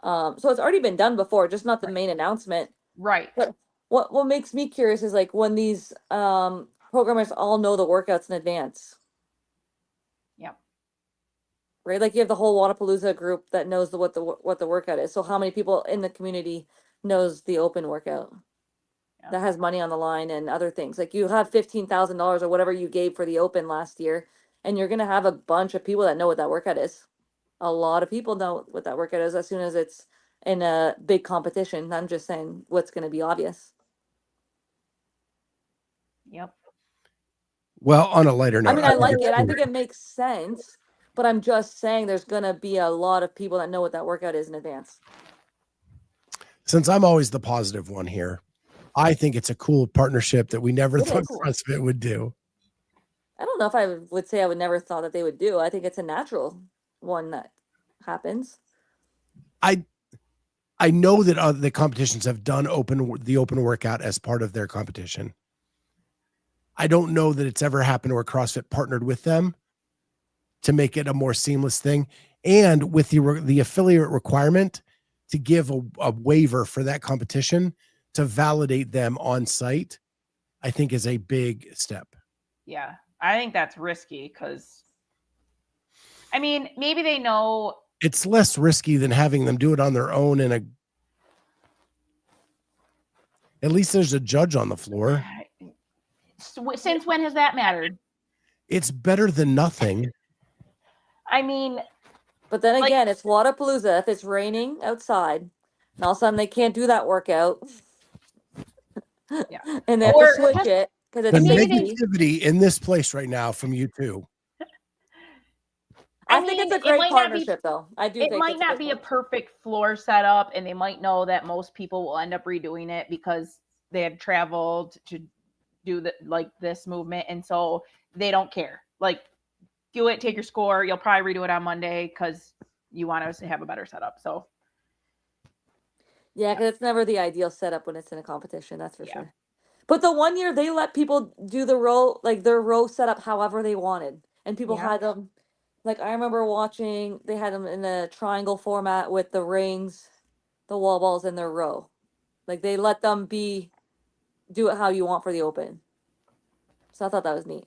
So it's already been done before, just not the main announcement. Right. But what makes me curious is like when these programmers all know the workouts in advance. Yep. Right? Like you have the whole Wadapalooza group that knows what the workout is. So how many people in the community knows the open workout? Yeah. That has money on the line and other things. Like you have $15,000 or whatever you gave for the open last year, and you're gonna have a bunch of people that know what that workout is. A lot of people know what that workout is as soon as it's in a big competition. I'm just saying what's going to be obvious. Yep. Well, on a lighter note, I mean, I like it. I think it makes sense. But I'm just saying there's going to be a lot of people that know what that workout is in advance. Since I'm always the positive one here, I think it's a cool partnership that we never It thought is. CrossFit would do. I don't know if I would say I would never thought that they would do. I think it's a natural one that happens. I know that the competitions have done the open workout as part of their competition. I don't know that it's ever happened where CrossFit partnered with them to make it a more seamless thing, and with the affiliate requirement to give a waiver for that competition to validate them on site, I think is a big step. Yeah, I think that's risky because, I mean, maybe they know It's less risky than having them do it on their own at least there's a judge on the floor. Since when has that mattered? It's better than nothing. I mean, but then again, it's Wadapalooza. If it's raining outside, and all of a sudden they can't do that workout, yeah, and they have to switch it because the it's negativity in this place right now from you two. I think it's a great partnership, though. I do. It might not be a perfect floor setup, and they might know that most people will end up redoing it because they have traveled to do this movement, and so they don't care. Do it, take your score. You'll probably redo it on Monday because you want us to have a better setup. So, yeah, because it's never the ideal setup when it's in a competition. That's for sure. But the one year they let people do the row, their row setup however they wanted, and people had them. I remember watching, they had them in a triangle format with the rings, the wall balls, and their row. They let them do it how you want for the open. So I thought that was neat.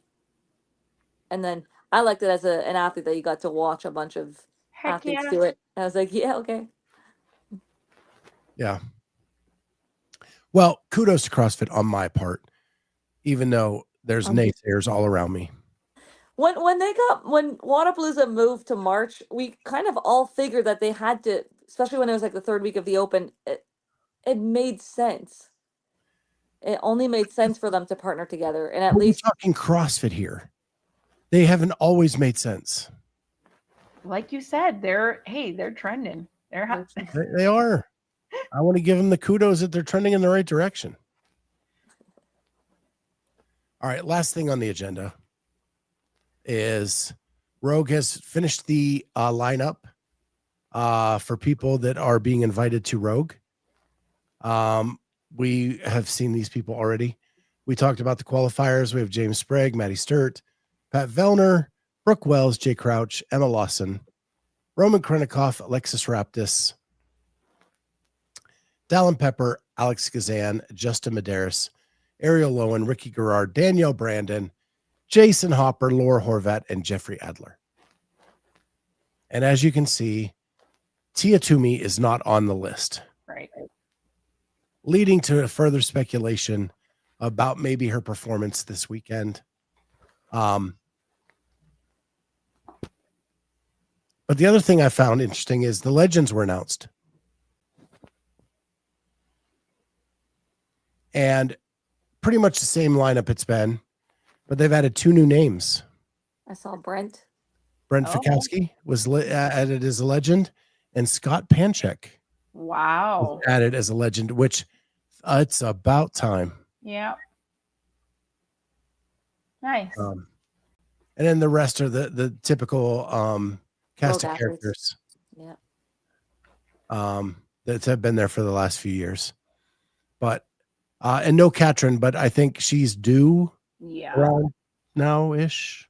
And then I liked it as an athlete that you got to watch a bunch of athletes do it. I was like, yeah, okay. Yeah. Well, kudos to CrossFit on my part, even though there's naysayers all around me. When Wadapalooza moved to March, we kind of all figured that they had to, especially when it was the third week of the Open, it made sense. It only made sense for them to partner together, and at least we're talking CrossFit here. They haven't always made sense. Like you said, they're trending. They are. I want to give them the kudos that they're trending in the right direction. All right, last thing on the agenda is Rogue has finished the lineup for people that are being invited to Rogue. We have seen these people already. We talked about the qualifiers. We have James Sprague, Maddie Sturt, Pat Vellner, Brooke Wells, Jay Crouch, Emma Lawson, Roman Krenikoff, Alexis Raptis, Dallin Pepper, Alex Kazan, Justin Medeiros, Ariel Lowen, Ricky Garrard, Danielle Brandon, Jason Hopper, Laura Horvat, and Jeffrey Adler. And as you can see, Tia Toomey is not on the list. Right. Leading to further speculation about maybe her performance this weekend. But the other thing I found interesting is the legends were announced. And pretty much the same lineup it's been, but they've added 2 new names. I saw Brent Fikowski was added as a legend, and Scott Panchek was added as a legend, which it's about time. Yeah. Nice. And then the rest are the typical cast of characters. Yeah. That have been there for the last few years. But and no Katrin, but I think she's due around now-ish.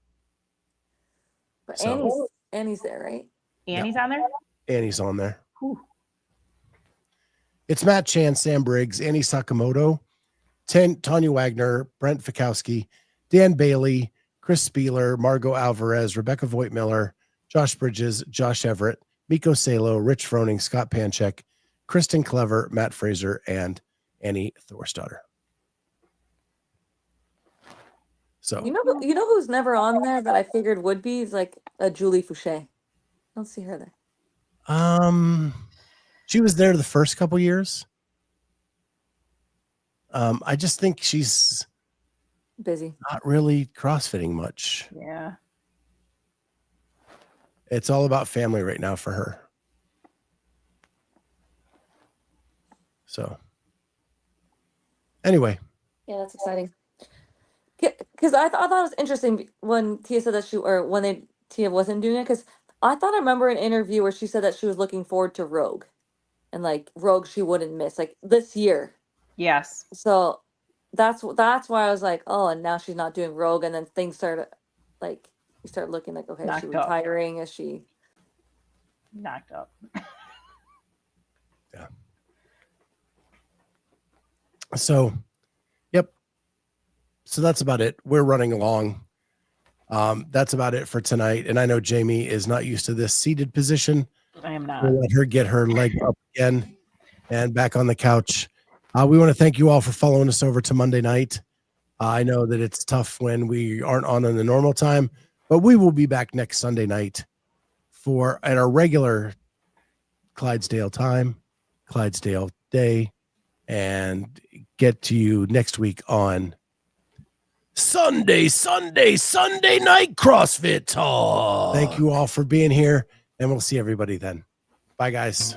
But Annie's there, right? Annie's on there? Annie's on there. Whew. It's Matt Chan, Sam Briggs, Annie Sakamoto, Tanya Wagner, Brent Fikowski, Dan Bailey, Chris Spieler, Margot Alvarez, Rebecca Voigt-Miller, Josh Bridges, Josh Everett, Miko Salo, Rich Froning, Scott Panchek, Kristen Clever, Matt Fraser, and Annie Thorstadter. So you know who's never on there that I figured would be is a Julie Fouché. I don't see her there. She was there the first couple years. I just think she's busy, not really CrossFitting much. Yeah. It's all about family right now for her. So anyway. Yeah, that's exciting. Because I thought it was interesting when Tia said that Tia wasn't doing it, because I thought I remember an interview where she said that she was looking forward to Rogue, and like Rogue she wouldn't miss like this year. Yes. So that's why I was like, oh, and now she's not doing Rogue, and then things started like you start looking like, okay, is she Knocked up. retiring? Is she Knocked up? Yeah. So, yep. So that's about it. We're running along. That's about it for tonight. And I know Jamie is not used to this seated position. I am not. We'll let her get her leg up again and back on the couch. We want to thank you all for following us over to Monday night. I know that it's tough when we aren't on in the normal time, but we will be back next Sunday night at our regular Clydesdale time, Clydesdale day, and get to you next week on Sunday night CrossFit Talk. Thank you all for being here, and we'll see everybody then. Bye, guys.